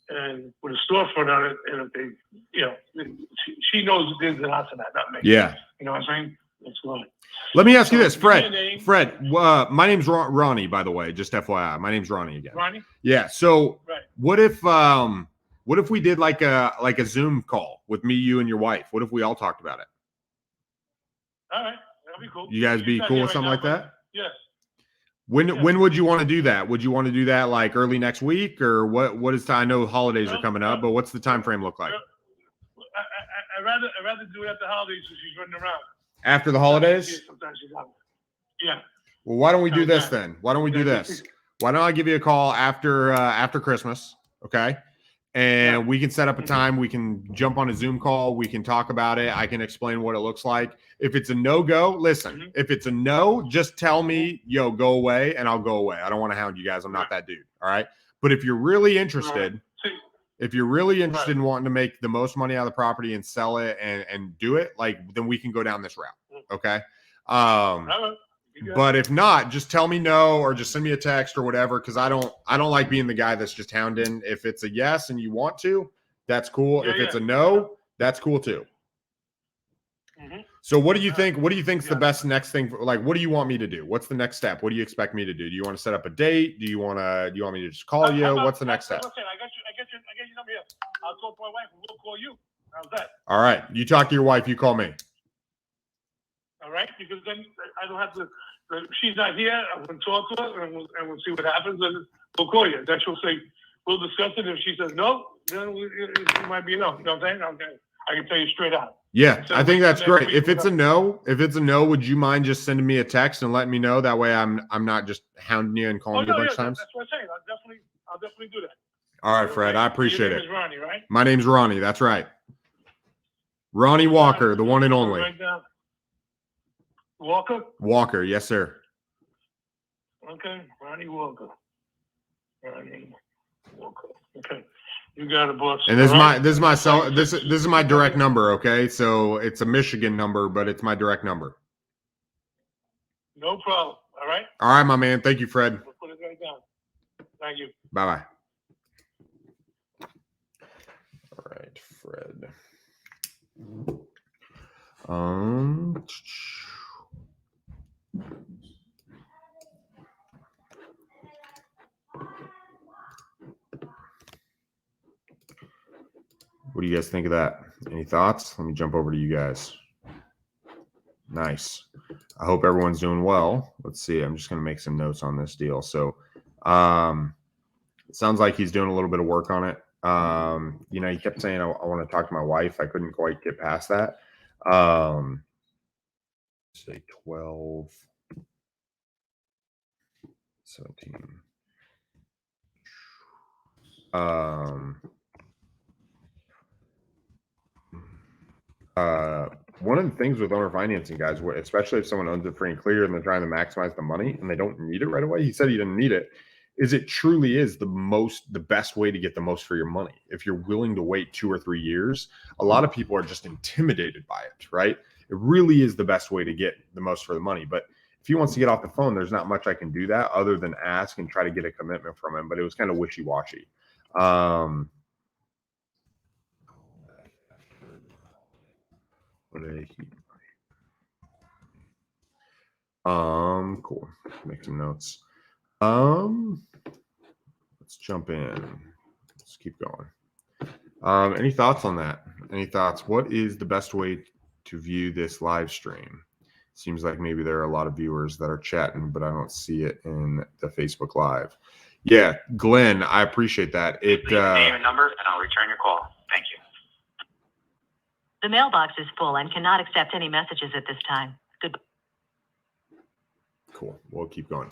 and with a storefront on it, and if they, she knows the ins and outs of that, not me. Yeah. You know what I'm saying? That's right. Let me ask you this, Fred. My name's Ronnie, by the way, just FYI. My name's Ronnie again. Ronnie? Yeah. So right. What if we did like a Zoom call with me, you, and your wife? What if we all talked about it? All right. That'd be cool. You guys be cool with something like that? Yes. When would you want to do that? Would you want to do that like early next week, or what is time? I know holidays are coming up, but what's the time frame look like? I'd rather do it at the holidays so she's running around. After the holidays? Sometimes she's out. Yeah. Well, why don't we do this then? Why don't we do this? Why don't I give you a call after Christmas, okay? And we can set up a time. We can jump on a Zoom call. We can talk about it. I can explain what it looks like. If it's a no-go, listen. If it's a no, just tell me, go away, and I'll go away. I don't want to hound you guys. I'm not that dude, all right? But if you're really interested, in wanting to make the most money out of the property and sell it and do it, like, then we can go down this route, okay? All right. You got But it. if not, just tell me no or just send me a text or whatever, because I don't like being the guy that's just hounding. If it's a yes and you want to, that's cool. Yeah, if it's yeah. a no, that's cool too. Mhm. So what do you think? What do you think's the Yeah. best next thing? Like, what do you want me to do? What's the next step? What do you expect me to do? Do you want to set up a date? Do you want me to just call How you? about- What's the next that's step? what I'm saying. I got your number here. I'll talk to my wife and we'll call you. How's that? All right. You talk to your wife. You call me. All right? Because then I don't have to. She's not here. I'm going to talk to her and we'll see what happens. And we'll call you. Then she'll say, we'll discuss it. If she says no, then it might be a no. You know what I'm saying? Okay. I can tell you straight out. Yeah, So I think that's next great. week If we'll it's a no, would you mind just sending me a text and letting me know? That way, I'm not just hounding you and calling you a bunch of times. That's what I'm saying. I'll definitely do that. All right, Fred. I appreciate Your it. name is Ronnie, right? My name's Ronnie. That's right. Ronnie Walker, the one and only. Right down. Walker? Walker, yes, sir. Okay, Ronnie Walker. Ronnie Walker. Okay. You got it, boss. And this All right? is my direct number, okay? So it's a Michigan number, but it's my direct number. No problem. All right? All right, my man. Thank you, Fred. We'll put it right down. Thank you. Bye-bye. All right, Fred. What do you guys think of that? Any thoughts? Let me jump over to you guys. Nice. I hope everyone's doing well. Let's see. I'm just going to make some notes on this deal. So, it sounds like he's doing a little bit of work on it. He kept saying, I want to talk to my wife. I couldn't quite get past that. Say 12, 17. One of the things with owner financing, guys, especially if someone owns it free and clear and they're trying to maximize the money and they don't need it right away, he said he didn't need it, is it truly is the best way to get the most for your money. If you're willing to wait 2 or 3 years, a lot of people are just intimidated by it, right? It really is the best way to get the most for the money. But if he wants to get off the phone, there's not much I can do that other than ask and try to get a commitment from him. But it was kind of wishy-washy. Cool. Make some notes. Let's jump in. Let's keep going. Any thoughts on that? Any thoughts? What is the best way to view this live stream? Seems like maybe there are a lot of viewers that are chatting, but I don't see it in the Facebook Live. Yeah, Glenn, I appreciate that. Leave your name and number, and I'll return your call. Thank you. The mailbox is full and cannot accept any messages at this time. Goodbye. Cool. We'll keep going.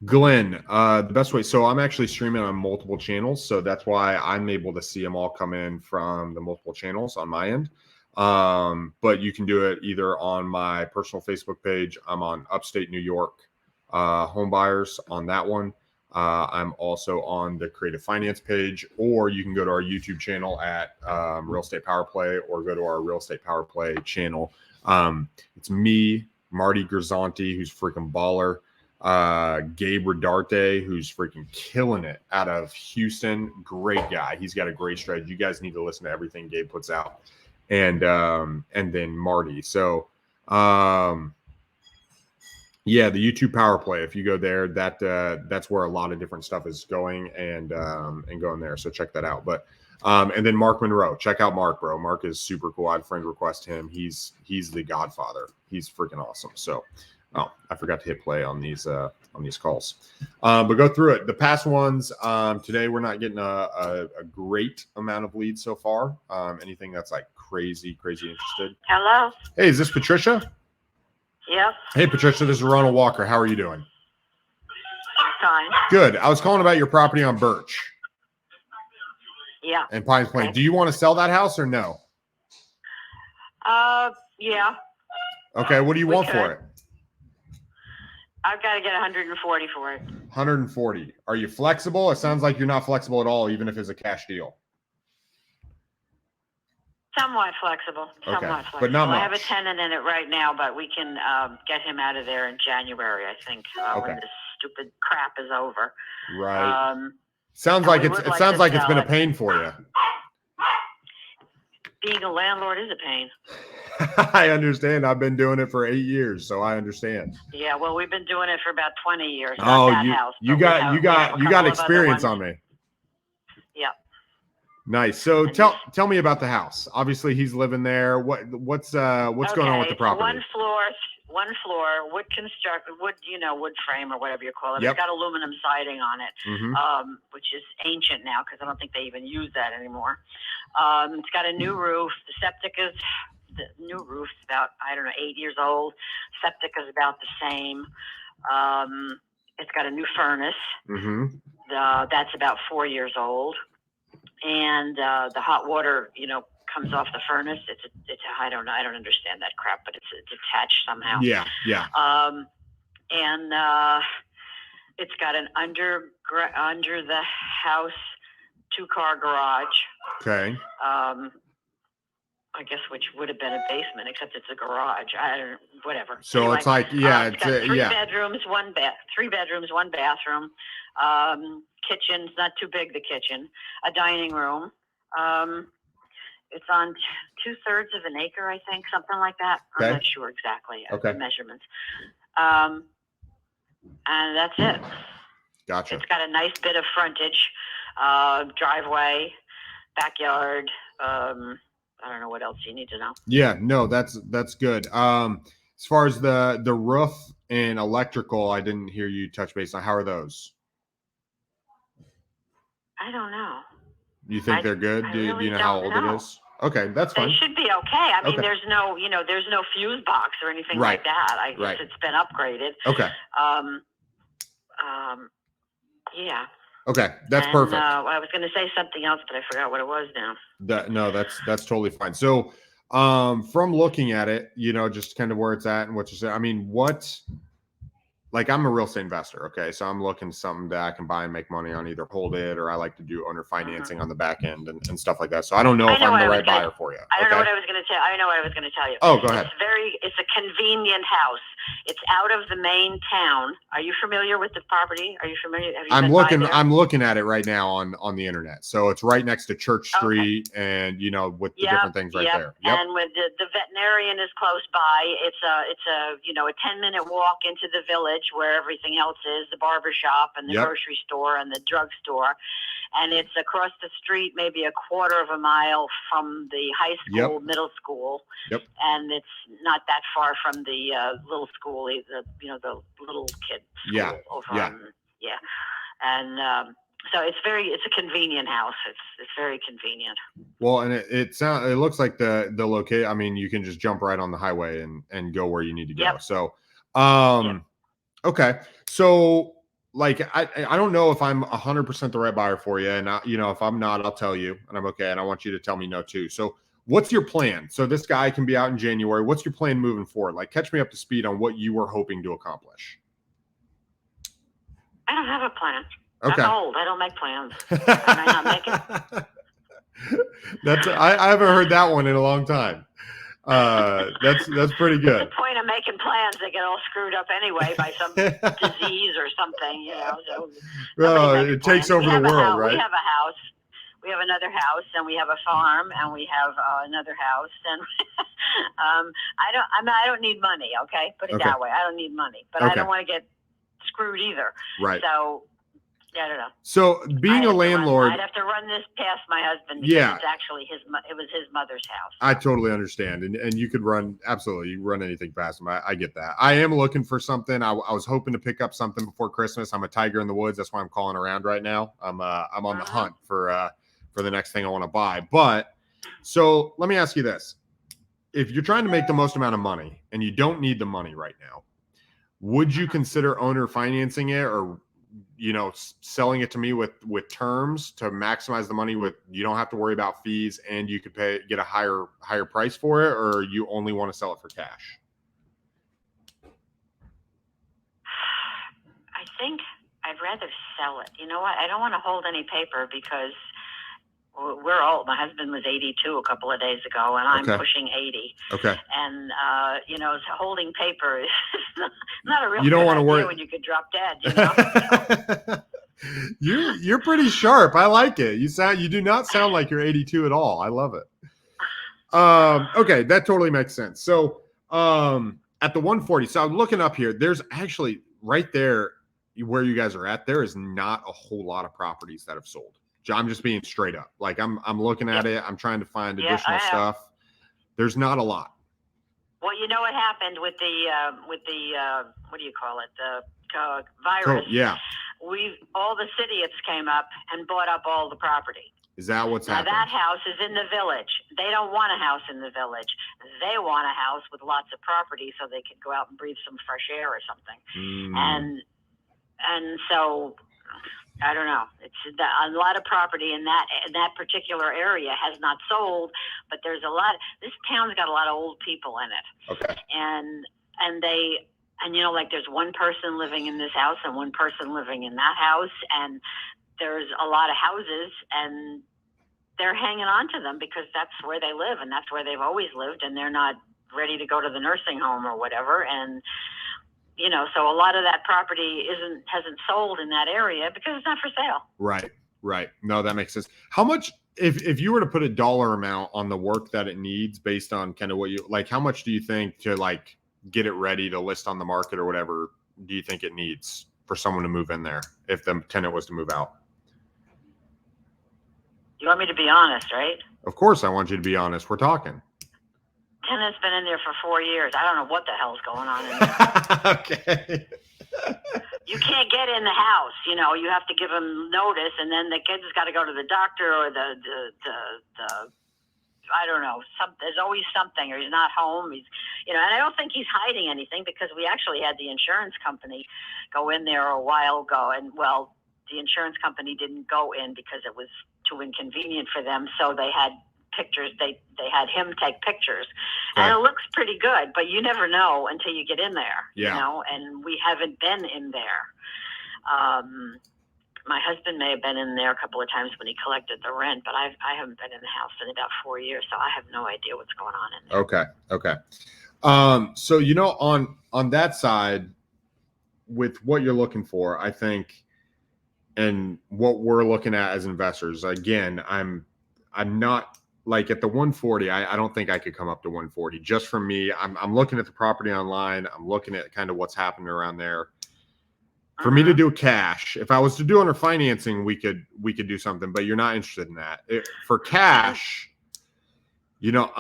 Glenn, the best way. So I'm actually streaming on multiple channels. So that's why I'm able to see them all come in from the multiple channels on my end. But you can do it either on my personal Facebook page. I'm on Upstate New York home buyers on that one. I'm also on the Creative Finance page, or you can go to our YouTube channel at Real Estate Power Play, or go to our Real Estate Power Play channel. It's me, Marty Grisanti, who's freaking baller, Gabe Rodarte, who's freaking killing it out of Houston. Great guy. He's got a great strategy. You guys need to listen to everything Gabe puts out. And then Marty. So yeah, the YouTube Power Play. If you go there, that's where a lot of different stuff is going and going there. So check that out. But and then Mark Monroe. Check out Mark, bro. Mark is super cool. I had a friend request him. He's the godfather. He's freaking awesome. So I forgot to hit play on these calls. But go through it. The past ones, today we're not getting a great amount of leads so far. Anything that's like crazy interested. Hello? Hey, is this Patricia? Yep, Hey, Patricia, this is Ronald Walker. How are you doing? fine. Good. I was calling about your property on Birch Yeah. and Pines Plain. Do you want to sell that house or no? Yeah. Okay. What do you want for could. it? I've got to get 140 for it. 140. Are you flexible? It sounds like you're not flexible at all, even if it's a cash deal. Somewhat flexible. Okay, Somewhat flexible. but not I have a much. tenant in it right now, but we can get him out of there in January, I think, Okay. when this stupid crap is over. Right. Um, Sounds and like we it would like sounds to like it's sell been a it. pain for you. Being a landlord is a pain. I understand. I've been doing it for 8 years, so I understand. Yeah, well, we've been doing it for about 20 years. Oh, Not that house. you but got we have a couple of other experience ones. on me. Yep. Nice. So And tell me about the house. Obviously, he's living there. What's going on with the property? One floor, wood construct, wood frame or whatever you call it. Yep. It's got aluminum siding on it, Mm-hmm. which is ancient now because I don't think they even use that anymore. It's got a new roof. The new roof's about 8 years old. Septic is about the same. It's got a new furnace. Mm-hmm. That's about 4 years old. And the hot water, comes off the furnace. I don't understand that crap, but it's attached somehow. Yeah. And it's got an under the house 2-car garage. Okay. I guess which would have been a basement, except it's a garage. Whatever. So anyway, it's like it's got three bedrooms, one bathroom. Kitchen's not too big. The kitchen, a dining room. It's on 2/3 of an acre, I think, something like that. Okay. I'm not sure exactly Okay. the measurements. And that's it. Gotcha. It's got a nice bit of frontage, driveway, backyard. I don't know what else you need to know. Yeah, no, that's good. As far as the roof and electrical, I didn't hear you touch base on. How are those? I don't know. You think they're good? Do you know how old it is? Okay, that's fine. They should be okay. I mean, Okay. there's no fuse box or anything Right. like that. I guess Right. it's been upgraded. Okay. Yeah. Okay, that's perfect. I was going to say something else, but I forgot what it was now. That's totally fine. So, from looking at it, just kind of where it's at and what you said. I mean, I'm a real estate investor. Okay. So I'm looking for something that I can buy and make money on, either hold it or I like to do owner financing on the back end and stuff like that. So I don't know if I'm the right buyer for you. I don't know what I was going to tell. I know what I was going to tell you. Oh, go ahead. It's a convenient house. It's out of the main town. Are you familiar with the property? Are you familiar? Have you I'm been by looking. there? I'm looking at it right now on the internet. So it's right next to Church Street, and with the different things right there. Yep. And with the veterinarian is close by. It's a 10-minute walk into the village where everything else is, the barber shop and the grocery store and the drugstore. And it's across the street, maybe a quarter of a mile from the high school, middle school. Yep. And it's not that far from the little school, the little kid school And so it's a convenient house. It's very convenient. Well, and it looks like the location. I mean, you can just jump right on the highway and go where you need to go. Yep. So, okay. So, I don't know if I'm 100% the right buyer for you, and if I'm not, I'll tell you, and I'm okay, and I want you to tell me no too. So, what's your plan? So this guy can be out in January. What's your plan moving forward? Catch me up to speed on what you were hoping to accomplish. I don't have a plan. Okay. I'm old. I don't make plans. I might not make it. I haven't heard that one in a long time. That's pretty good. What's the point of making plans? They get all screwed up anyway by some disease or something, So well, it takes over the world, right? We have a house. We have another house, and we have a farm, and we have another house, and I don't need money. Okay, put it that way. I don't need money, but I don't want to get screwed either. Right. So. I don't know. So being a landlord, I'd have to run this past my husband. Yeah. It's actually it was his mother's house. I totally understand. And you could run anything past him. I get that. I am looking for something. I was hoping to pick up something before Christmas. I'm a tiger in the woods. That's why I'm calling around right now. I'm on the hunt for the next thing I want to buy. But so let me ask you this. If you're trying to make the most amount of money and you don't need the money right now, would you consider owner financing it, or selling it to me with terms to maximize the money? You don't have to worry about fees, and you could get a higher price for it, or you only want to sell it for cash? I think I'd rather sell it. You know what? I don't want to hold any paper because we're old. My husband was 82 a couple of days ago, and I'm Okay. pushing 80. Okay. And you know, holding paper is not a real You don't good wanna idea worry- when you could drop dead. You know. You're pretty sharp. I like it. You do not sound like you're 82 at all. I love it. Okay, that totally makes sense. So at the 140, so I'm looking up here. There's actually right there where you guys are at. There is not a whole lot of properties that have sold. I'm just being straight up. Like I'm looking at it. I'm trying to find additional stuff. There's not a lot. Well, you know what happened with the what do you call it? The virus. Yeah. All the idiots came up and bought up all the property. Is that what's Now happening? that house is in the village. They don't want a house in the village. They want a house with lots of property so they can go out and breathe some fresh air or something. And so I don't know. It's a lot of property in that particular area has not sold, but there's a lot. This town's got a lot of old people in it. Okay. And you know, like there's one person living in this house and one person living in that house, and there's a lot of houses, and they're hanging on to them because that's where they live and that's where they've always lived, and they're not ready to go to the nursing home or whatever. And you know, so a lot of that property hasn't sold in that area because it's not for sale. Right. No, that makes sense. How much, if you were to put a dollar amount on the work that it needs based on kind of what you like, how much do you think to like get it ready to list on the market or whatever do you think it needs for someone to move in there if the tenant was to move out? You want me to be honest, right? Of course I want you to be honest. We're talking. Tenant's been in there for 4 years. I don't know what the hell's going on in there. Okay. You can't get in the house. You know, you have to give them notice, and then the kid's got to go to the doctor or the I don't know. There's always something, or he's not home. He's, you know, and I don't think he's hiding anything because we actually had the insurance company go in there a while ago, and well, the insurance company didn't go in because it was too inconvenient for them, so they had pictures. They had him take pictures, and it looks pretty good. But you never know until you get in there, you know. And we haven't been in there. My husband may have been in there a couple of times when he collected the rent, but I haven't been in the house in about 4 years, so I have no idea what's going on in there. Okay. So you know, on that side, with what you're looking for, I think, and what we're looking at as investors, again, I'm not. Like at the 140, I don't think I could come up to 140. Just from me, I'm looking at the property online. I'm looking at kind of what's happening around there. For me to do cash, if I was to do under financing, we could do something. But you're not interested in that. For cash, you know,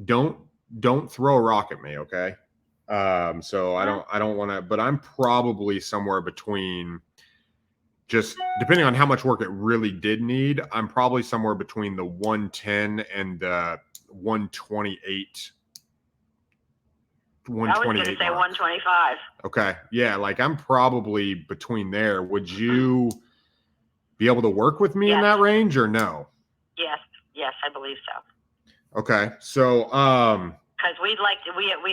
don't throw a rock at me, okay? So I don't want to. But I'm probably somewhere between. Just depending on how much work it really did need, I'm probably somewhere between the 110 and the 128. I was going to say 125. Okay. Yeah. Like I'm probably between there. Would you be able to work with me in that range or no? Yes, I believe so. Okay. So, because we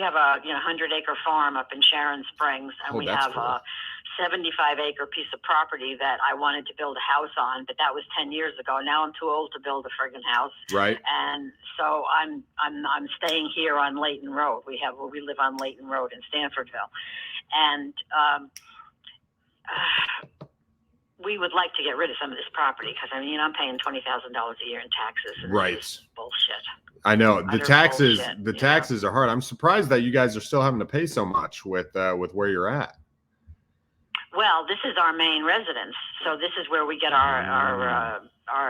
have a 100-acre farm up in Sharon Springs, and we have cool. a 75-acre piece of property that I wanted to build a house on, but that was 10 years ago. Now I'm too old to build a friggin' house. Right. And so I'm staying here on Layton Road. We live on Layton Road in Stanfordville, and we would like to get rid of some of this property because I'm paying $20,000 a year in taxes. And right. Bullshit. I know the taxes are hard. I'm surprised that you guys are still having to pay so much with where you're at. Well, this is our main residence, so this is where we get our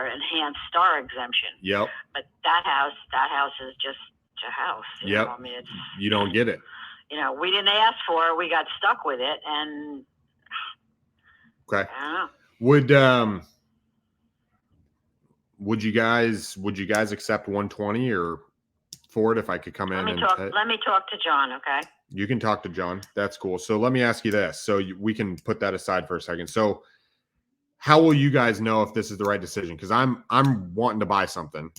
enhanced star exemption. Yep. But that house is just a house. Yep. I mean, you don't get it. We didn't ask for it. We got stuck with it, and okay. I don't know. Would you guys accept 120 or for it if I could come in? Let me talk to John, okay? You can talk to John. That's cool. So let me ask you this. So we can put that aside for a second. So how will you guys know if this is the right decision? Because I'm wanting to buy something.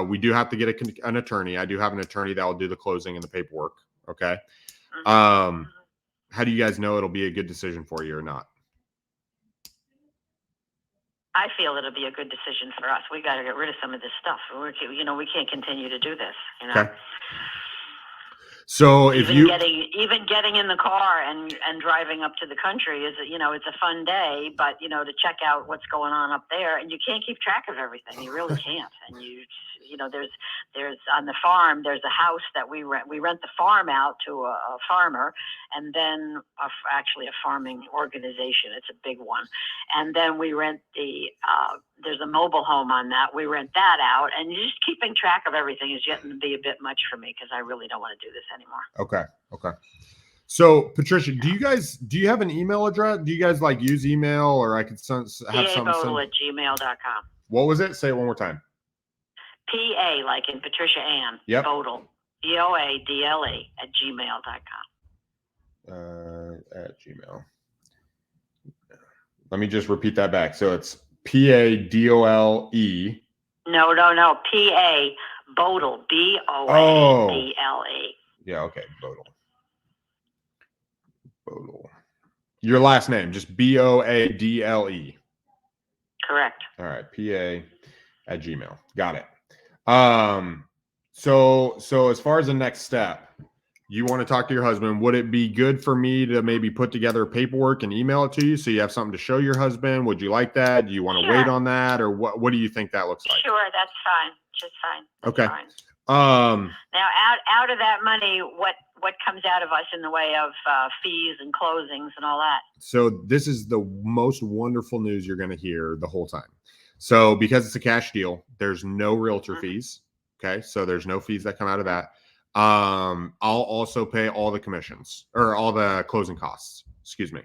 We do have to get an attorney. I do have an attorney that will do the closing and the paperwork. Okay. Mm-hmm. How do you guys know it'll be a good decision for you or not? I feel it'll be a good decision for us. We got to get rid of some of this stuff. We can't continue to do this. Okay. So if even getting in the car and driving up to the country is, it's a fun day, but to check out what's going on up there, and you can't keep track of everything. You really can't. And there's on the farm, there's a house that we rent. We rent the farm out to a farmer, and then actually a farming organization. It's a big one. And then we rent there's a mobile home on that. We rent that out, and just keeping track of everything is getting to be a bit much for me because I really don't want to do this anymore. Okay. So Patricia, do you have an email address? Do you guys use email, or I could have something? PABodle@gmail.com. What was it? Say it one more time. PA, like in Patricia Ann. Yep. Bodle. BOADLE @gmail.com. At Gmail. Let me just repeat that back. So it's PADOLE. No. PA Bodle. BOADLE. Yeah. Okay. Bodle. Your last name, just BOADLE. Correct. All right. PA@gmail. Got it. So as far as the next step, you want to talk to your husband. Would it be good for me to maybe put together paperwork and email it to you so you have something to show your husband? Would you like that? Do you want to wait on that, or what do you think that looks like? Sure, that's fine. Just fine. That's okay. Fine. Now, out of that money, what comes out of us in the way of fees and closings and all that? So this is the most wonderful news you're going to hear the whole time. So because it's a cash deal, there's no realtor fees. Okay. So there's no fees that come out of that. I'll also pay all the commissions or all the closing costs, excuse me.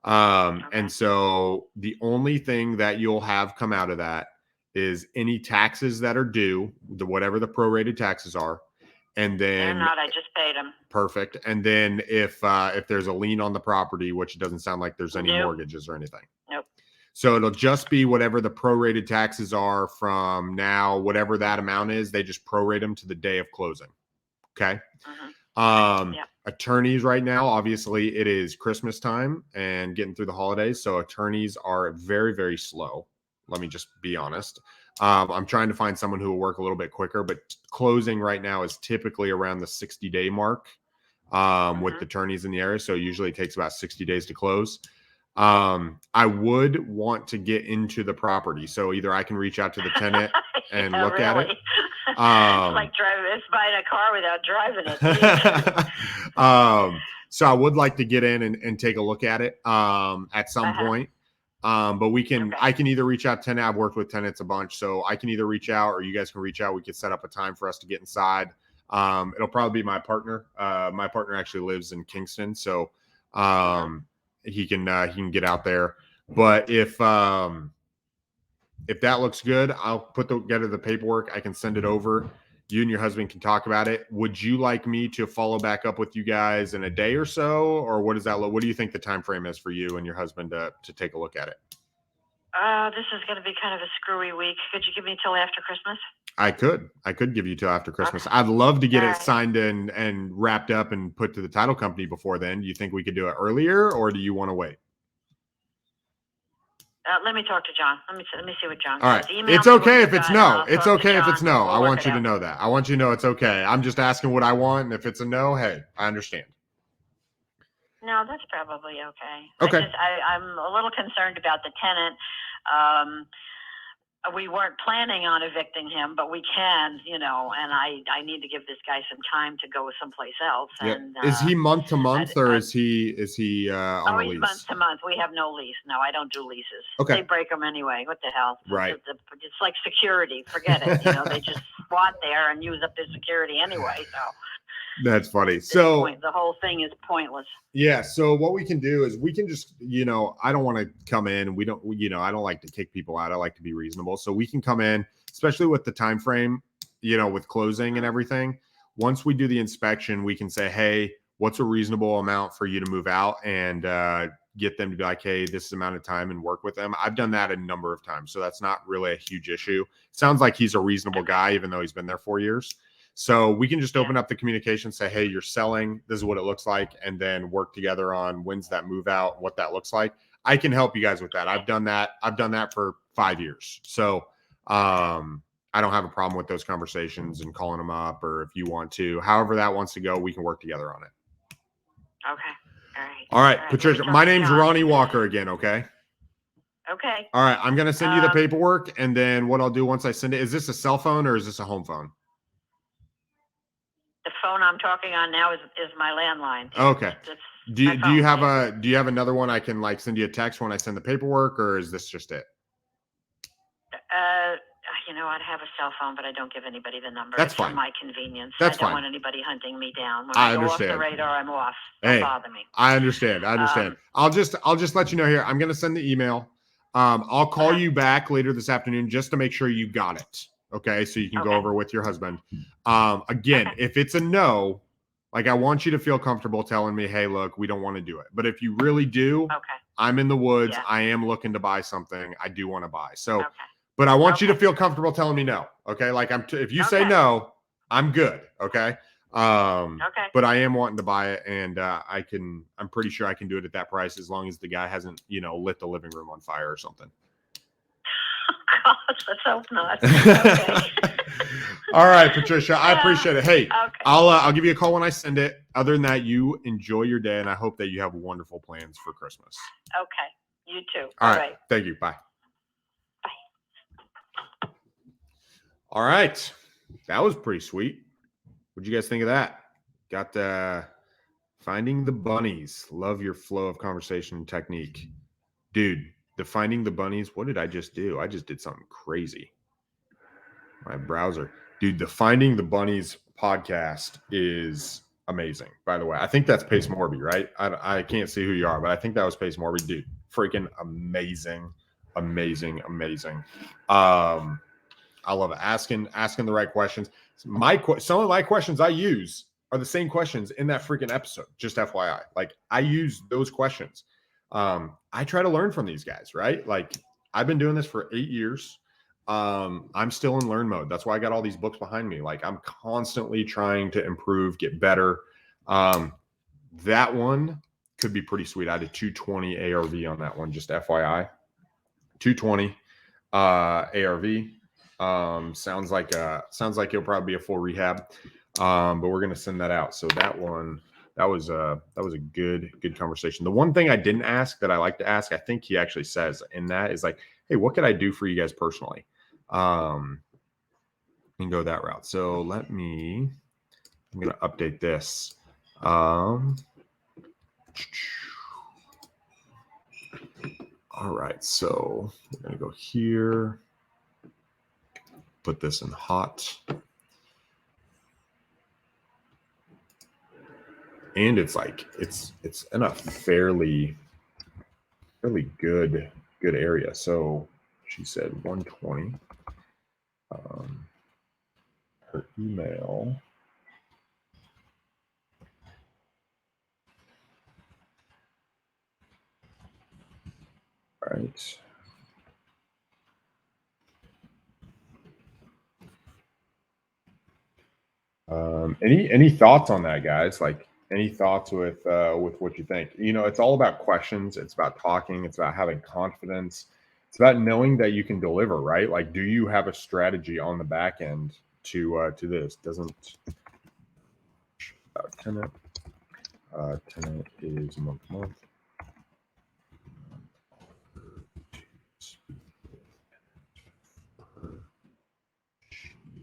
And so the only thing that you'll have come out of that is any taxes that are due, whatever the prorated taxes are. And then they're not, I just paid them. Perfect. And then if there's a lien on the property, which it doesn't sound like there's any mortgages or anything. Nope. So it'll just be whatever the prorated taxes are from now, whatever that amount is, they just prorate them to the day of closing. Okay. Attorneys right now, obviously it is Christmas time and getting through the holidays. So attorneys are very, very slow. Let me just be honest. I'm trying to find someone who will work a little bit quicker, but closing right now is typically around the 60-day mark with attorneys in the area. So usually it takes about 60 days to close. I would want to get into the property. So either I can reach out to the tenant and look at it. It's like buying a car without driving it. So I would like to get in and take a look at it at some point. But I can either reach out to tenant. I've worked with tenants a bunch, so I can either reach out or you guys can reach out. We could set up a time for us to get inside. It'll probably be my partner. My partner actually lives in Kingston, so he can get out there. But if that looks good, I'll put together the paperwork. I can send it over. You and your husband can talk about it. Would you like me to follow back up with you guys in a day or so, or what does that look? What do you think the time frame is for you and your husband to take a look at it? This is going to be kind of a screwy week. Could you give me till after Christmas? I could give you till after Christmas. I'd love to get it signed and wrapped up and put to the title company before then. Do you think we could do it earlier, or do you want to wait? Let me talk to John. Let me see what John says. All right. It's okay if it's no. It's okay if it's no. I want you to know that. I want you to know it's okay. I'm just asking what I want, and if it's a no, hey, I understand. No, that's probably okay. Okay. I'm a little concerned about the tenant. We weren't planning on evicting him, but we can, and I need to give this guy some time to go someplace else. Yep. And is he month to month, or is he on a lease? He's month to month. We have no lease. No, I don't do leases. Okay. They break them anyway. What the hell? Right. It's like security. Forget it. They just squat there and use up their security anyway. So. That's funny. So the whole thing is pointless. Yeah. So what we can do is we can just, I don't want to come in. I don't like to kick people out. I like to be reasonable. So we can come in, especially with the time frame, with closing and everything. Once we do the inspection, we can say, hey, what's a reasonable amount for you to move out, and get them to be like, hey, this is the amount of time, and work with them. I've done that a number of times. So that's not really a huge issue. Sounds like he's a reasonable guy, even though he's been there 4 years. So we can just open up the communication, say, hey, you're selling, this is what it looks like, and then work together on when's that move out, what that looks like. I can help you guys with that. I've done that. I've done that for 5 years. So I don't have a problem with those conversations and calling them up, or if you want to, however that wants to go, we can work together on it. Okay. All right. Patricia, my name's Ronnie Walker again. Okay. Okay. All right. I'm going to send you the paperwork. And then what I'll do once I send it, is this a cell phone or is this a home phone? The phone I'm talking on now is my landline. Okay. Do you have another one I can like send you a text when I send the paperwork, or is this just it? I'd have a cell phone, but I don't give anybody the number. That's it's fine. for my convenience. That's I don't fine. want anybody hunting me down. When I go understand. off the radar, I'm off. Hey, Don't bother me. I understand. I'll just let you know here. I'm going to send the email. I'll call you back later this afternoon just to make sure you got it. Okay. So you can go over with your husband. Again, if it's a no, like I want you to feel comfortable telling me, hey, look, we don't want to do it. But if you really do, I'm in the woods. Yeah. I am looking to buy something. I do want to buy. So, but I want you to feel comfortable telling me no. Okay. Like if you say no, I'm good. Okay. But I am wanting to buy it, and I'm pretty sure I can do it at that price as long as the guy hasn't, lit the living room on fire or something. Oh, gosh, let's hope not. Okay. All right, Patricia, I appreciate it. Hey, I'll give you a call when I send it. Other than that, you enjoy your day, and I hope that you have wonderful plans for Christmas. Okay. You too. All right. Thank you. Bye. Bye. All right. That was pretty sweet. What'd you guys think of that? Got Finding the Bunnies. Love your flow of conversation and technique. Dude, the Finding the Bunnies, what did I just do? I just did something crazy. My browser. Dude, the Finding the Bunnies podcast is amazing, by the way. I think that's Pace Morby, right? I can't see who you are, but I think that was Pace Morby. Dude, freaking amazing. I love it. Asking the right questions. Some of my questions I use are the same questions in that freaking episode. Just FYI, like I use those questions. I try to learn from these guys, right? Like I've been doing this for 8 years. I'm still in learn mode. That's why I got all these books behind me. Like I'm constantly trying to improve, get better. That one could be pretty sweet. I did 220 ARV on that one. Just FYI, 220 ARV. Sounds like it'll probably be a full rehab. But we're gonna send that out. So that one, that was a good conversation. The one thing I didn't ask that I like to ask, I think he actually says in that is like, hey, what could I do for you guys personally? And go that route. So I'm gonna update this. All right, so we're gonna go here. Put this in hot. And it's like it's in a fairly good area. So she said 120. Her email. All right. Any thoughts on that, guys? Like any thoughts with what you think? It's all about questions. It's about talking. It's about having confidence. It's about knowing that you can deliver, right? Like, do you have a strategy on the back end to this? Doesn't tenant is month.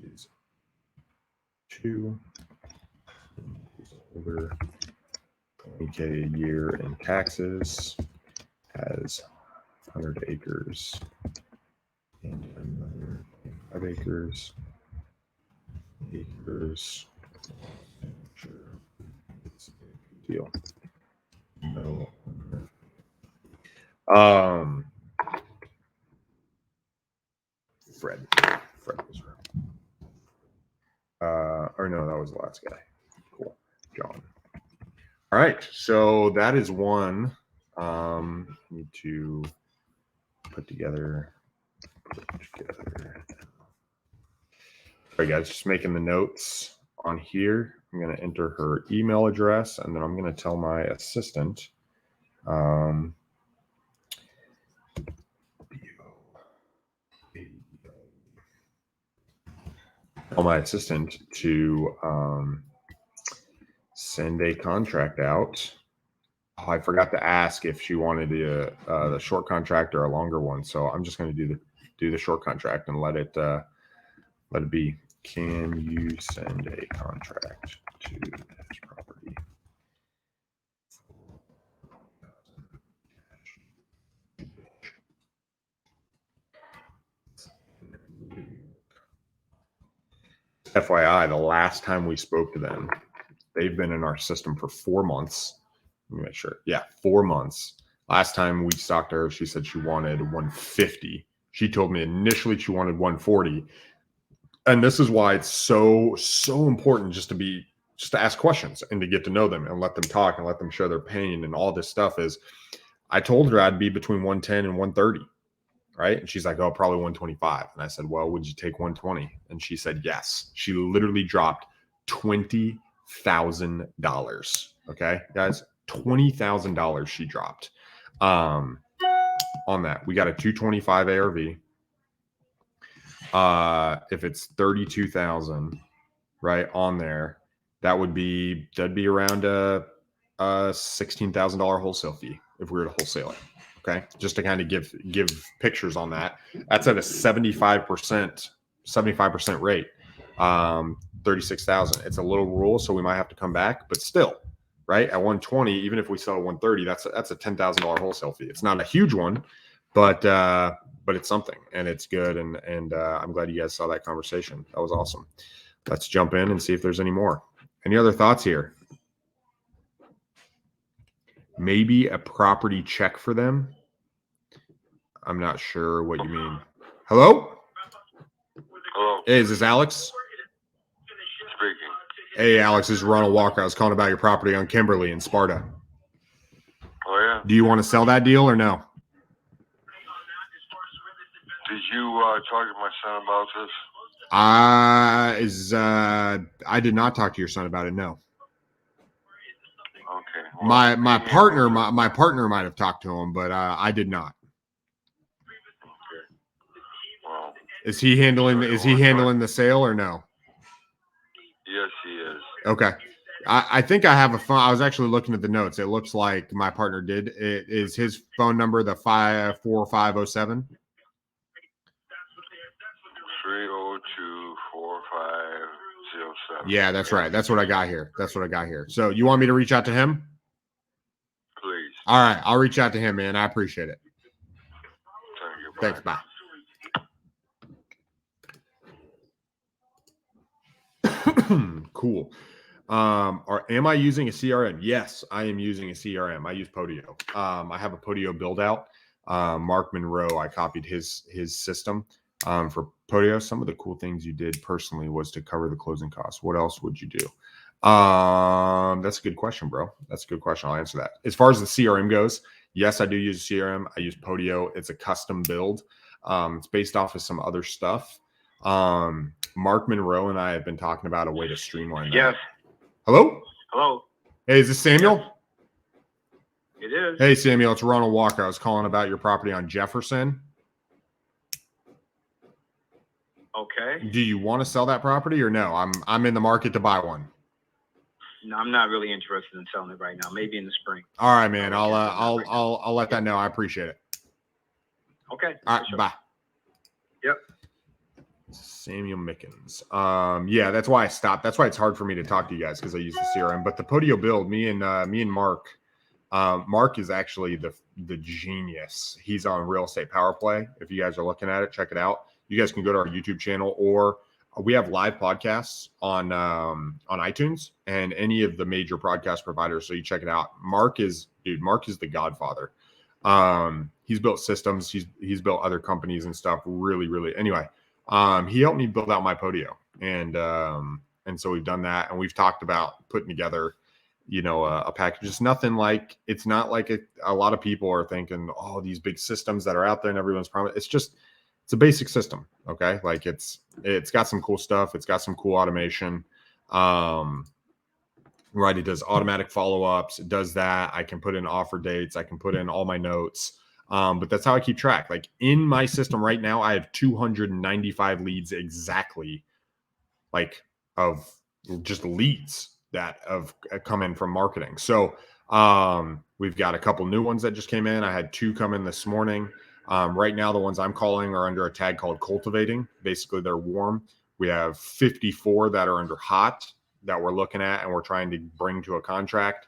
She's 2 over 20K a year in taxes, has 100 acres and another 5 acres. Sure, it's a good deal. No. Fred was right. Or no, that was the last guy. Cool. John. All right. So that is one. Need to put together. All right, guys, just making the notes on here. I'm going to enter her email address, and then I'm going to tell my assistant tell my assistant to send a contract out. Oh, I forgot to ask if she wanted the short contract or a longer one, so I'm just going to do the short contract and let it be. Can you send a contract to this property? FYI, the last time we spoke to them, they've been in our system for 4 months. Let me make sure. Yeah, 4 months. Last time we talked to her, she said she wanted 150. She told me initially she wanted 140. And this is why it's so important just to ask questions and to get to know them and let them talk and let them share their pain and all this stuff. Is I told her I'd be between 110 and 130. Right. And she's like, oh, probably 125. And I said, well, would you take 120? And she said, yes. She literally dropped $20,000. Okay, guys, $20,000 she dropped on that. We got a 225 ARV. If it's 32,000 right on there, that'd be around a $16,000 wholesale fee if we were to wholesale it. Okay, just to kind of give pictures on that. That's at a 75% rate. 36,000. It's a little rural, so we might have to come back, but still, right at 120, even if we sell 130, that's a $10,000 wholesale fee. It's not a huge one, but it's something, and it's good. And I'm glad you guys saw that conversation. That was awesome. Let's jump in and see if there's any more. Any other thoughts here? Maybe a property check for them. I'm not sure what you mean. Hello? Hello. Hey, is this Alex? Speaking. Hey, Alex, this is Ronald Walker. I was calling about your property on Kimberly in Sparta. Oh, yeah? Do you want to sell that deal or no? Did you talk to my son about this? I did not talk to your son about it, no. Okay. Well, My partner might have talked to him, but I did not. Okay. Well, Is he handling the sale or no? yes, he is. Okay. I think I have a phone. I was actually looking at the notes. It looks like my partner did. It is his phone number, the 54507. 302-4507. Yeah, that's right. That's what I got here. So you want me to reach out to him? Please. All right. I'll reach out to him, man. I appreciate it. Thank you. Bye. Thanks. Bye. Cool. Am I using a CRM? Yes, I am using a CRM. I use Podio. I have a Podio build out. Mark Monroe, I copied his system for Podio. Some of the cool things you did personally was to cover the closing costs. What else would you do? That's a good question, bro. That's a good question. I'll answer that. As far as the CRM goes, yes, I do use CRM. I use Podio. It's a custom build. It's based off of some other stuff. Mark Monroe and I have been talking about a way to streamline that. Yes. Hello? Hello. Hey, is this Samuel? It is. Hey, Samuel, it's Ronald Walker. I was calling about your property on Jefferson. Okay. Do you want to sell that property or no? I'm in the market to buy one. No, I'm not really interested in selling it right now. Maybe in the spring. All right, man. I'll let that know. I appreciate it. Okay. All right, sure. bye. Yep. Samuel Mickens. Yeah, that's why I stopped. That's why it's hard for me to talk to you guys because I use the CRM. But the Podio build, me and Mark. Mark is actually the genius. He's on Real Estate Power Play. If you guys are looking at it, check it out. You guys can go to our YouTube channel, or we have live podcasts on iTunes and any of the major podcast providers. So you check it out. Mark is the godfather. He's built systems. He's built other companies and stuff. Really, really. Anyway, he helped me build out my Podio, and so we've done that, and we've talked about putting together, a package. It's nothing like, it's not like a lot of people are thinking, oh, these big systems that are out there and everyone's promised. It's a basic system. Okay. Like it's got some cool stuff. It's got some cool automation. Right. It does automatic follow-ups. It does that. I can put in offer dates. I can put in all my notes. But that's how I keep track. Like in my system right now, I have 295 leads exactly like of just leads that have come in from marketing. So we've got a couple new ones that just came in. I had 2 come in this morning. Right now, the ones I'm calling are under a tag called cultivating. Basically, they're warm. We have 54 that are under hot that we're looking at and we're trying to bring to a contract.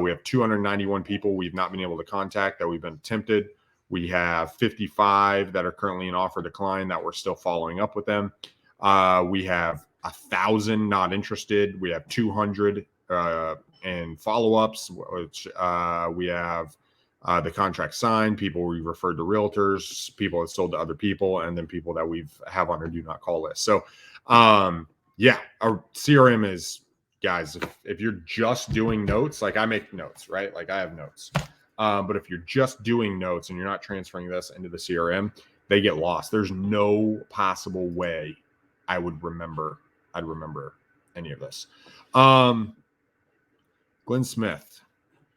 We have 291 people we've not been able to contact that we've been tempted. We have 55 that are currently in offer decline that we're still following up with them. We have 1,000 not interested. We have 200 in follow-ups, which we have the contract signed, people we referred to realtors, people that sold to other people, and then people that we've have on our do not call list. So yeah, our CRM is, guys, if you're just doing notes, like I make notes, right? Like I have notes. But if you're just doing notes and you're not transferring this into the CRM, they get lost. There's no possible way I'd remember any of this. Glenn Smith,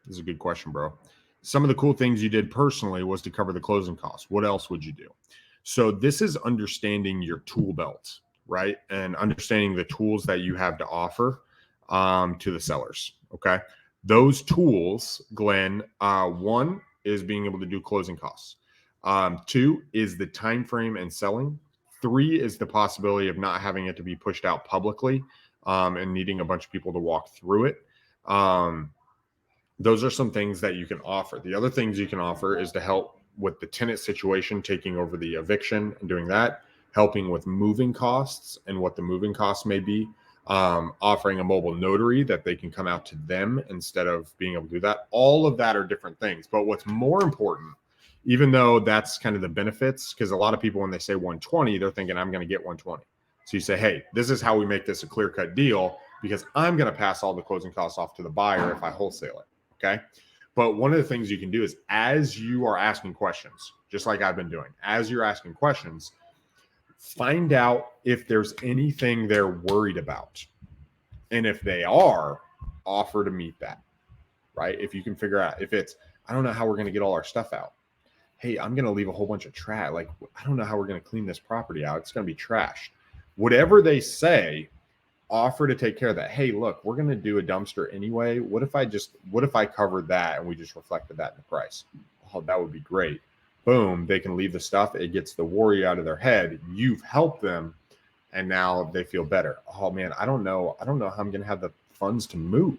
this is a good question, bro. Some of the cool things you did personally was to cover the closing costs. What else would you do? So this is understanding your tool belt, right? And understanding the tools that you have to offer to the sellers. Okay. Those tools, Glenn, 1 is being able to do closing costs. 2 is the time frame and selling. 3 is the possibility of not having it to be pushed out publicly and needing a bunch of people to walk through it. Those are some things that you can offer. The other things you can offer is to help with the tenant situation, taking over the eviction and doing that, helping with moving costs and what the moving costs may be, offering a mobile notary that they can come out to them instead of being able to do that. All of that are different things. But what's more important, even though that's kind of the benefits, because a lot of people, when they say 120, they're thinking I'm going to get 120. So you say, hey, this is how we make this a clear-cut deal because I'm going to pass all the closing costs off to the buyer if I wholesale it. Okay. But one of the things you can do is as you are asking questions, just like I've been doing, as you're asking questions, find out if there's anything they're worried about. And if they are, offer to meet that, right? If you can figure out if it's, I don't know how we're going to get all our stuff out. Hey, I'm going to leave a whole bunch of trash. Like, I don't know how we're going to clean this property out. It's going to be trashed. Whatever they say, offer to take care of that. Hey, look, we're going to do a dumpster anyway. What if I covered that and we just reflected that in the price? Oh, that would be great. Boom, they can leave the stuff. It gets the worry out of their head. You've helped them and now they feel better. Oh man, I don't know how I'm going to have the funds to move.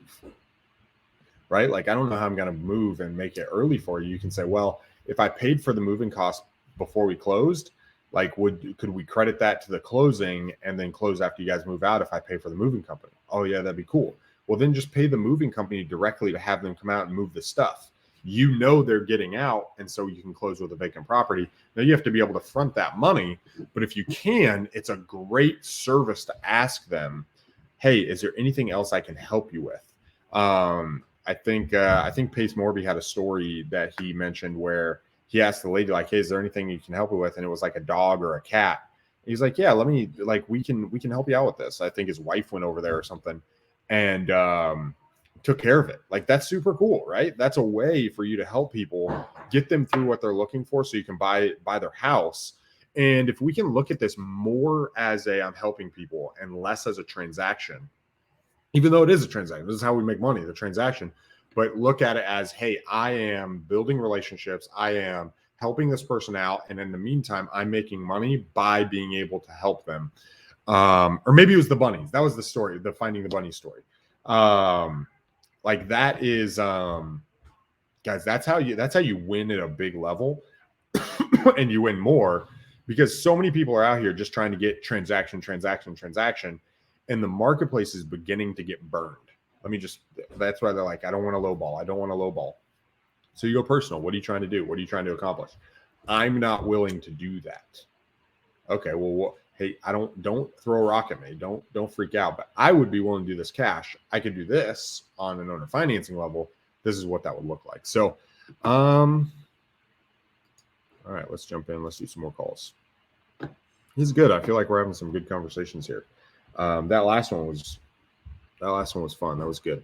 Right? Like, I don't know how I'm going to move and make it early for you. You can say, well, if I paid for the moving cost before we closed, like, could we credit that to the closing and then close after you guys move out if I pay for the moving company? Oh yeah, that'd be cool. Well, then just pay the moving company directly to have them come out and move the stuff. You know they're getting out, and so you can close with a vacant property. Now you have to be able to front that money, but if you can, it's a great service to ask them, hey, is there anything else I can help you with? I think Pace Morby had a story that he mentioned where he asked the lady, like, hey, is there anything you can help me with? And it was like a dog or a cat. He's like, yeah, we can help you out with this. I think his wife went over there or something and took care of it. Like, that's super cool, right? That's a way for you to help people, get them through what they're looking for so you can buy their house. And if we can look at this more as I'm helping people and less as a transaction, even though it is a transaction, this is how we make money, the transaction. But look at it as, hey, I am building relationships. I am helping this person out. And in the meantime, I'm making money by being able to help them. Or maybe it was the bunnies. That was the story, the finding the bunny story. Like that is, guys, that's how you win at a big level and you win more because so many people are out here just trying to get transaction. And the marketplace is beginning to get burned. That's why they're like, I don't want to lowball. So you go personal. What are you trying to do? What are you trying to accomplish? I'm not willing to do that. Okay, well, hey, don't throw a rock at me. Don't freak out. But I would be willing to do this cash. I could do this on an owner financing level. This is what that would look like. So, all right, let's jump in. Let's do some more calls. This is good. I feel like we're having some good conversations here. That last one was fun. That was good.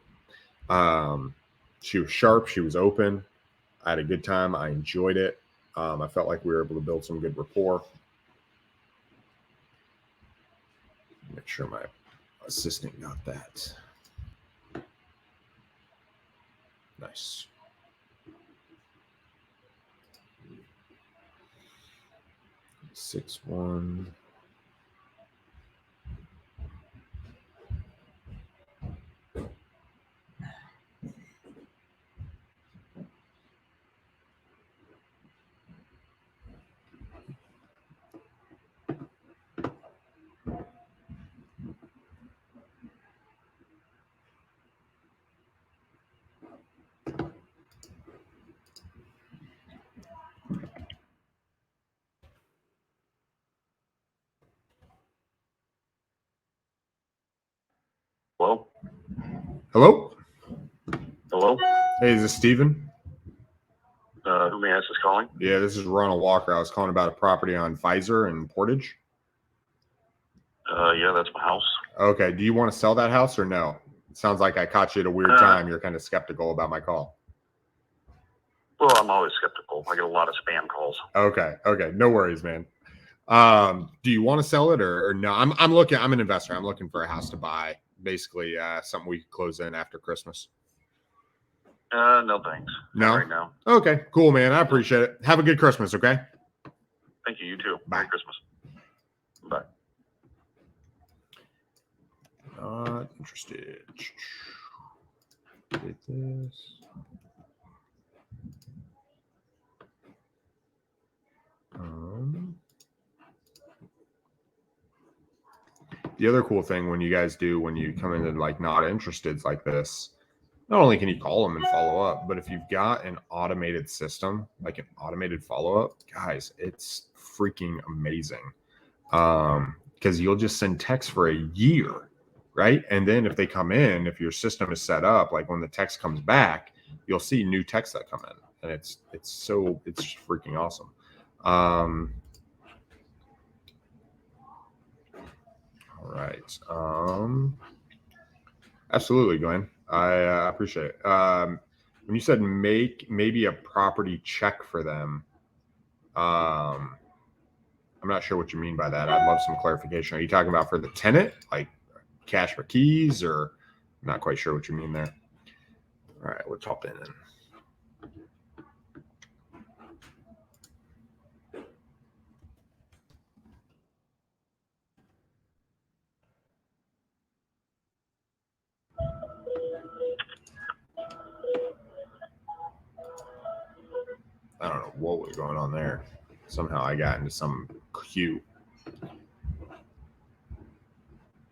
She was sharp. She was open. I had a good time. I enjoyed it. I felt like we were able to build some good rapport. Make sure my assistant got that. Nice. Six one. Hello? Hello? Hello? Hey, is this Steven? Who may I ask is calling? Yeah, this is Ronald Walker. I was calling about a property on Pfizer and Portage. Yeah, that's my house. Okay. Do you want to sell that house or no? It sounds like I caught you at a weird time. You're kind of skeptical about my call. Well, I'm always skeptical. I get a lot of spam calls. Okay. Okay. No worries, man. Do you want to sell it or no? I'm an investor. I'm looking for a house to buy. Basically, something we could close in after Christmas. No thanks. No? Not right now. Okay. Cool, man. I appreciate it. Have a good Christmas, okay? Thank you. You too. Bye. Merry Christmas. Bye. Not interested. Get this. The other cool thing when you guys do when you come into like not interested like this, not only can you call them and follow up, but if you've got an automated system, like an automated follow-up, guys, it's freaking amazing. Because you'll just send text for a year, right? And then if they come in, if your system is set up, like when the text comes back, you'll see new texts that come in. And it's freaking awesome. All right. Absolutely, Glenn. I appreciate it. When you said make maybe a property check for them, I'm not sure what you mean by that. I'd love some clarification. Are you talking about for the tenant, like cash for keys, or I'm not quite sure what you mean there. All right, let's hop in. I don't know what was going on there. Somehow I got into some queue.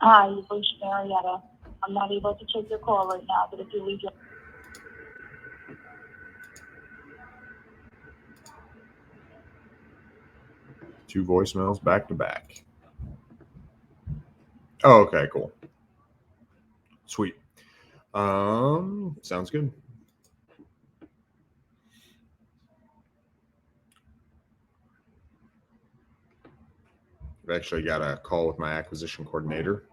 Hi, you've reached Marietta. I'm not able to take your call right now, but if you leave your... Two voicemails back to back. Oh, okay, cool. Sweet. Sounds good. I've actually got a call with my acquisition coordinator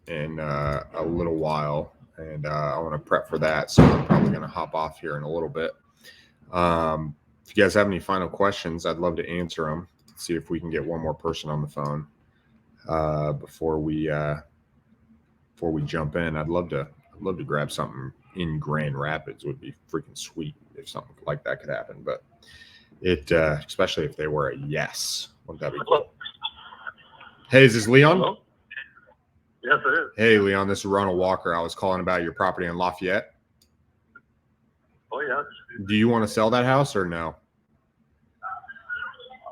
in a little while, and I want to prep for that. So I'm probably going to hop off here in a little bit. If you guys have any final questions, I'd love to answer them. See if we can get one more person on the phone before we jump in. I'd love to grab something in Grand Rapids. Would be freaking sweet if something like that could happen. But it, especially if they were a yes, wouldn't that be cool? Hey, is this Leon? Hello? Yes, it is. Hey, Leon, this is Ronald Walker. I was calling about your property in Lafayette. Oh, yes. Do you want to sell that house or no?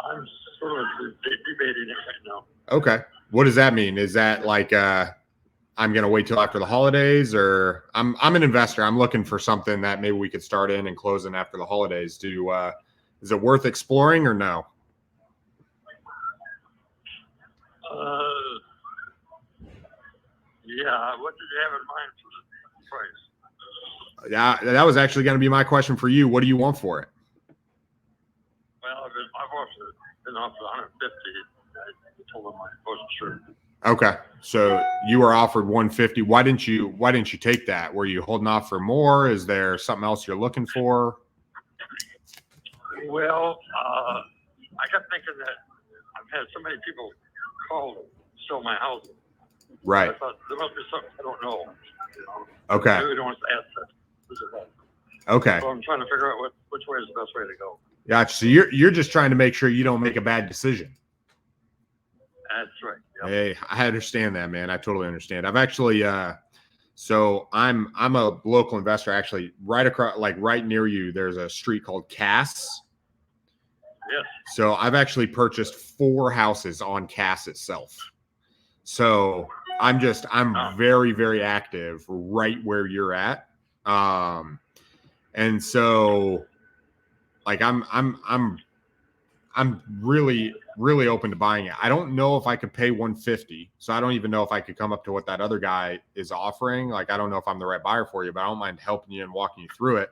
I'm sort of debating it right now. Okay. What does that mean? Is that like I'm going to wait till after the holidays, or I'm an investor. I'm looking for something that maybe we could start in and close in after the holidays. Is it worth exploring or no? Yeah. What did you have in mind for the price? Yeah, that was actually going to be my question for you. What do you want for it? Well, I've also been offered 150. I told them I wasn't sure. Okay, so you were offered 150. Why didn't you take that? Were you holding off for more? Is there something else you're looking for? Well, I got thinking that I've had so many people call to sell my house. Right. I thought there must be something I don't know. You know? Okay. Maybe they want to ask that. This is that. Okay. So I'm trying to figure out which way is the best way to go. Gotcha. So you're just trying to make sure you don't make a bad decision. That's right. Yep. Hey, I understand that, man. I totally understand. I've actually, so I'm a local investor. Actually, right across, like right near you, there's a street called Cass. Yes. So I've actually purchased 4 houses on Cass itself. So I'm very, very active right where you're at. And so like I'm really, really open to buying it. I don't know if I could pay 150. So I don't even know if I could come up to what that other guy is offering. Like, I don't know if I'm the right buyer for you, but I don't mind helping you and walking you through it.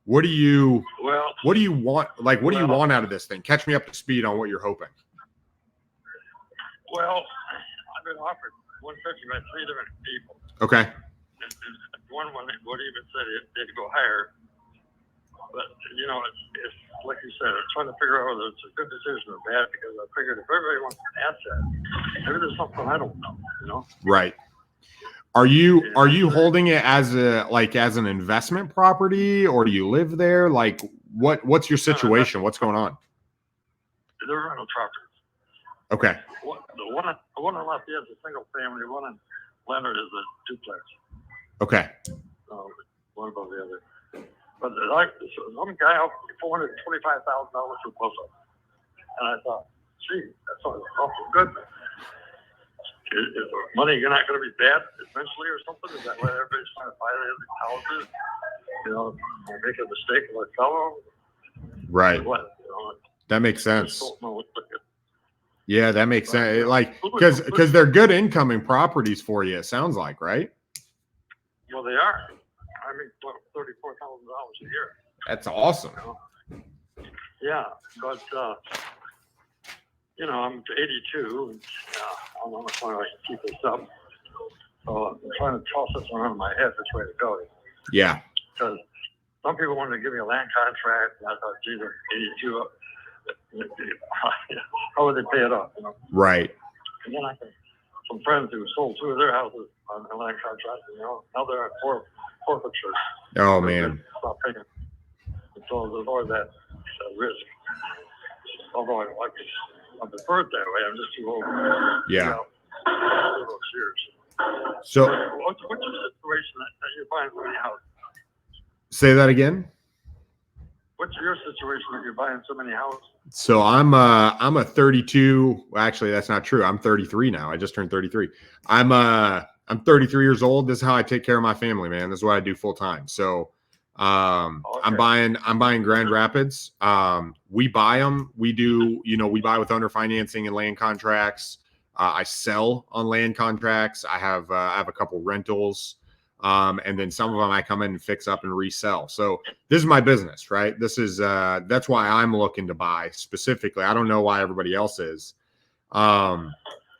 What do you want? Like, what do you want out of this thing? Catch me up to speed on what you're hoping. Well, I've been offered 150 by 3 different people. Okay. And one would even said they'd go higher. But, you know, it's like you said, I'm trying to figure out whether it's a good decision or bad, because I figured if everybody wants an asset, maybe there's something I don't know, you know? Right. Are you holding it as an investment property, or do you live there? Like, what's your situation? What's going on? They're rental properties. Okay. The one in Lafayette is a single family. One in Leonard is a duplex. Okay. One above the other. But some guy offered me $425,000 for both of them. And I thought, gee, that sounds awful good. Is the money not going to be bad eventually or something? Is that why everybody's trying to buy these houses? You know, make a mistake like fellow? Right. What? You know, that makes sense. Know yeah, that makes sense. Like, because they're good incoming properties for you, it sounds like, right? Well, they are. I mean, $34,000 a year. That's awesome. You know? Yeah, but you know, I'm 82, and I don't know if I can keep this up. So I'm trying to toss this around in my head which way to go. Yeah. Because some people wanted to give me a land contract, and I thought, gee, they're 82. How would they pay it off? You know? Right. And then I had some friends who sold 2 of their houses on a land contract. You know, now they're at forfeiture. Oh man. Stop paying. And so to avoid that risk, although I'm deferred that way, I'm just too old. Yeah. You know, those years. So What's your situation that you're buying so many houses? say that again. What's your situation that you're buying so many houses? So I'm a 32. Actually, that's not true. I'm 33 now. I just turned 33. I'm 33 years old. This is how I take care of my family, man. This is what I do full time. So okay. I'm buying Grand Rapids. We buy them. We do, we buy with owner financing and land contracts. I sell on land contracts. I have a couple rentals. And then some of them I come in and fix up and resell. So this is my business, right? This is, that's why I'm looking to buy specifically. I don't know why everybody else is.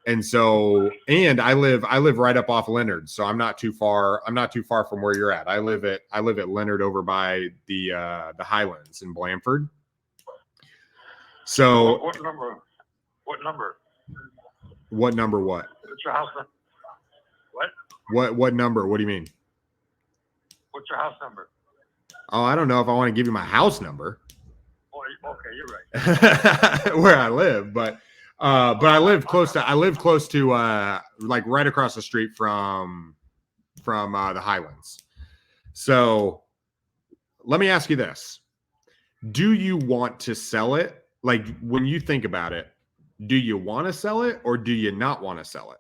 And so, and I live right up off Leonard. So I'm not too far from where you're at. I live at Leonard over by the Highlands in Blandford. So what number? What number? What? What's your house number? What number? What do you mean? What's your house number? Oh, I don't know if I want to give you my house number. Oh, okay, you're right. Where I live, but I live close to like right across the street from the Highlands. So let me ask you this. Do you want to sell it? Like, when you think about it, do you want to sell it or do you not want to sell it?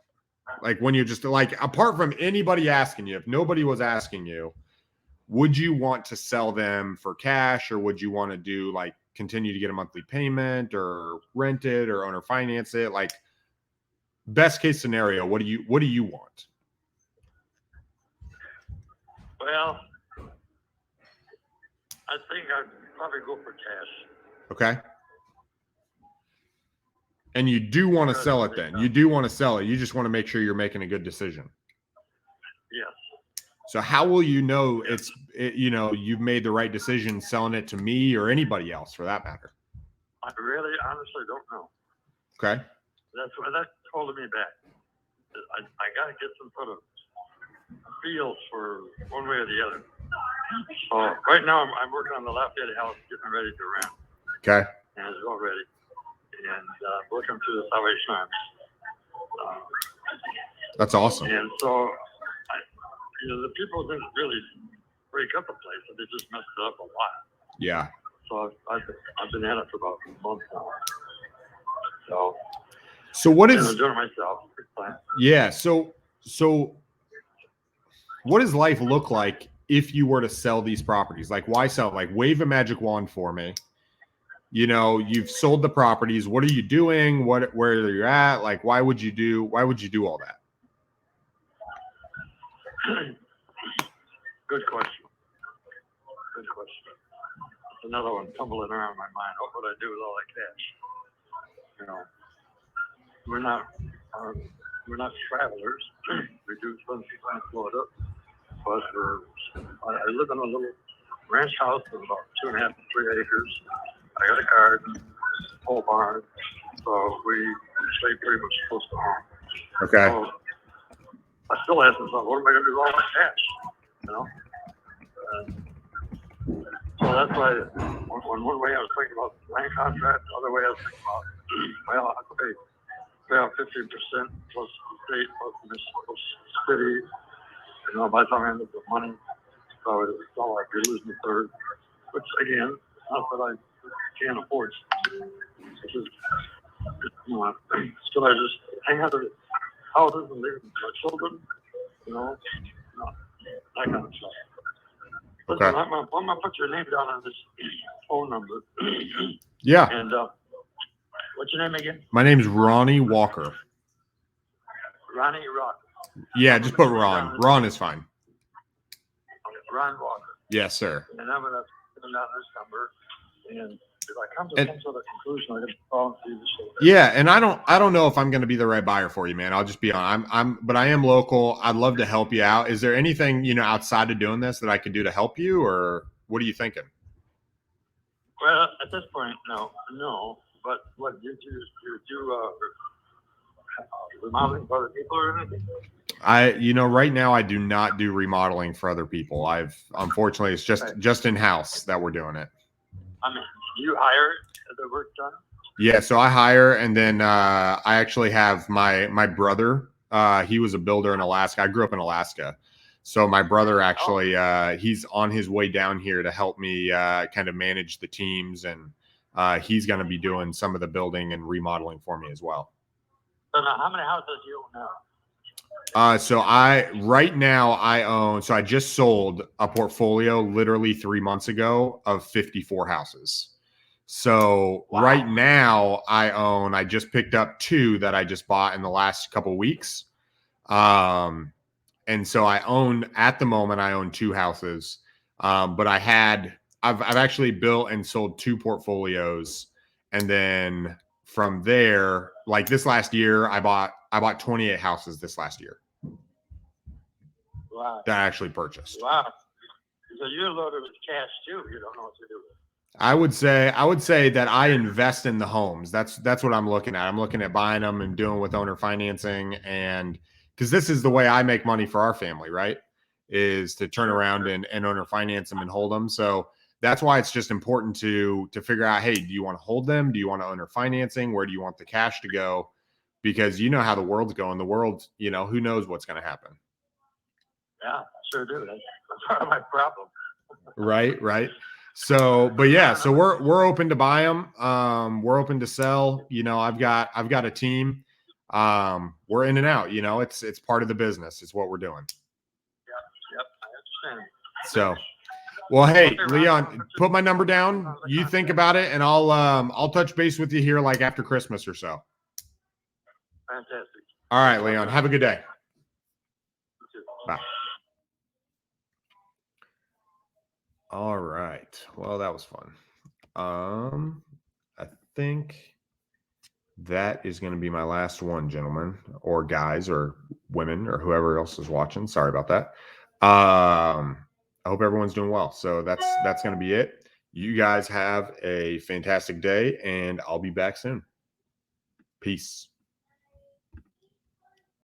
Like, when you're just like, apart from anybody asking you, if nobody was asking you, would you want to sell them for cash, or would you want to do like continue to get a monthly payment or rent it or owner finance it? Like, best case scenario, what do you want? Well, I think I'd probably go for cash. Okay. And you do want to sell it then. You do want to sell it. You just want to make sure you're making a good decision. Yes. So how will you know you've made the right decision selling it to me or anybody else for that matter? I really honestly don't know. Okay. That's holding me back. I got to get some sort of feel for one way or the other. So right now I'm working on the Lafayette house, getting ready to rent. Okay. And it's all ready. And working through the Salvation Army. That's awesome. And so, the people didn't really break up the place, but they just messed it up a lot. Yeah. So I've been at it for about a month now. So what is? I'm doing it myself. It's fine. Yeah. So what does life look like if you were to sell these properties? Like, why sell? Like, wave a magic wand for me. You know, you've sold the properties. What are you doing? Where are you at? Like, why would you do all that? Good question. That's another one tumbling around my mind. What would I do with all that cash? You know, we're not travelers. We do spend some time in Florida, but I live in a little ranch house of about 2.5 to 3 acres. I got a garden, pole barn, so we stay pretty much close to home. Okay. So I still ask myself, what am I going to do with all that cash? You know? So that's why, one way I was thinking about land contract, the other way I was thinking about, well, I could pay out 15% plus the state, plus the city. You know, by the time I end up with money, so I'd be losing a third. Which, again, not that I can't afford. It's just, should I just hang out the houses and leave my children? You know, that kind of stuff. Listen, Okay. I'm gonna put your name down on this phone number. Yeah. And what's your name again? My name's Ronnie Walker. Ronnie Rock. Yeah, just put Ron. Ron is fine. Ron Walker. Yes, sir. And I'm gonna put down this number, and if I come to some sort of conclusion, I'm gonna call and see the show. Yeah, and I don't know if I'm going to be the right buyer for you, man. I'll just be on. But I am local. I'd love to help you out. Is there anything, outside of doing this that I can do to help you, or what are you thinking? Well, at this point, no. But what do you do? Remodeling for other people or anything? Right now I do not do remodeling for other people. Unfortunately, it's just in house that we're doing it. I mean, you hire the work done? Yeah, so I hire, and then I actually have my brother. He was a builder in Alaska. I grew up in Alaska. So my brother actually, he's on his way down here to help me kind of manage the teams, and he's going to be doing some of the building and remodeling for me as well. So now, how many houses do you own now? Right now I own, so I just sold a portfolio literally 3 months ago of 54 houses. So Right now I just picked up 2 that I just bought in the last couple of weeks. And so at the moment I own 2 houses. But I've actually built and sold 2 portfolios. And then from there, like this last year, I bought 28 houses this last year. Wow. That I actually purchased. Wow. So you're loaded with cash too. You don't know what to do with it. I would say that I invest in the homes. That's what I'm looking at. I'm looking at buying them and doing with owner financing, and because this is the way I make money for our family, right? Is to turn around and owner finance them and hold them. So that's why it's just important to figure out, hey, do you want to hold them? Do you want to owner financing? Where do you want the cash to go? Because you know how the world's going. The world, who knows what's going to happen. Yeah, I sure do. That's part of my problem. Right. So, but yeah, so we're open to buy them. We're open to sell. I've got a team. We're in and out. It's part of the business. It's what we're doing. Yep, I understand. So, well, hey, Leon, put my number down. You think about it, and I'll touch base with you here like after Christmas or so. Fantastic. All right, Leon. Have a good day. Bye. All right. Well, that was fun. I think that is going to be my last one, gentlemen, or guys, or women, or whoever else is watching. Sorry about that. I hope everyone's doing well. So that's going to be it. You guys have a fantastic day, and I'll be back soon. Peace.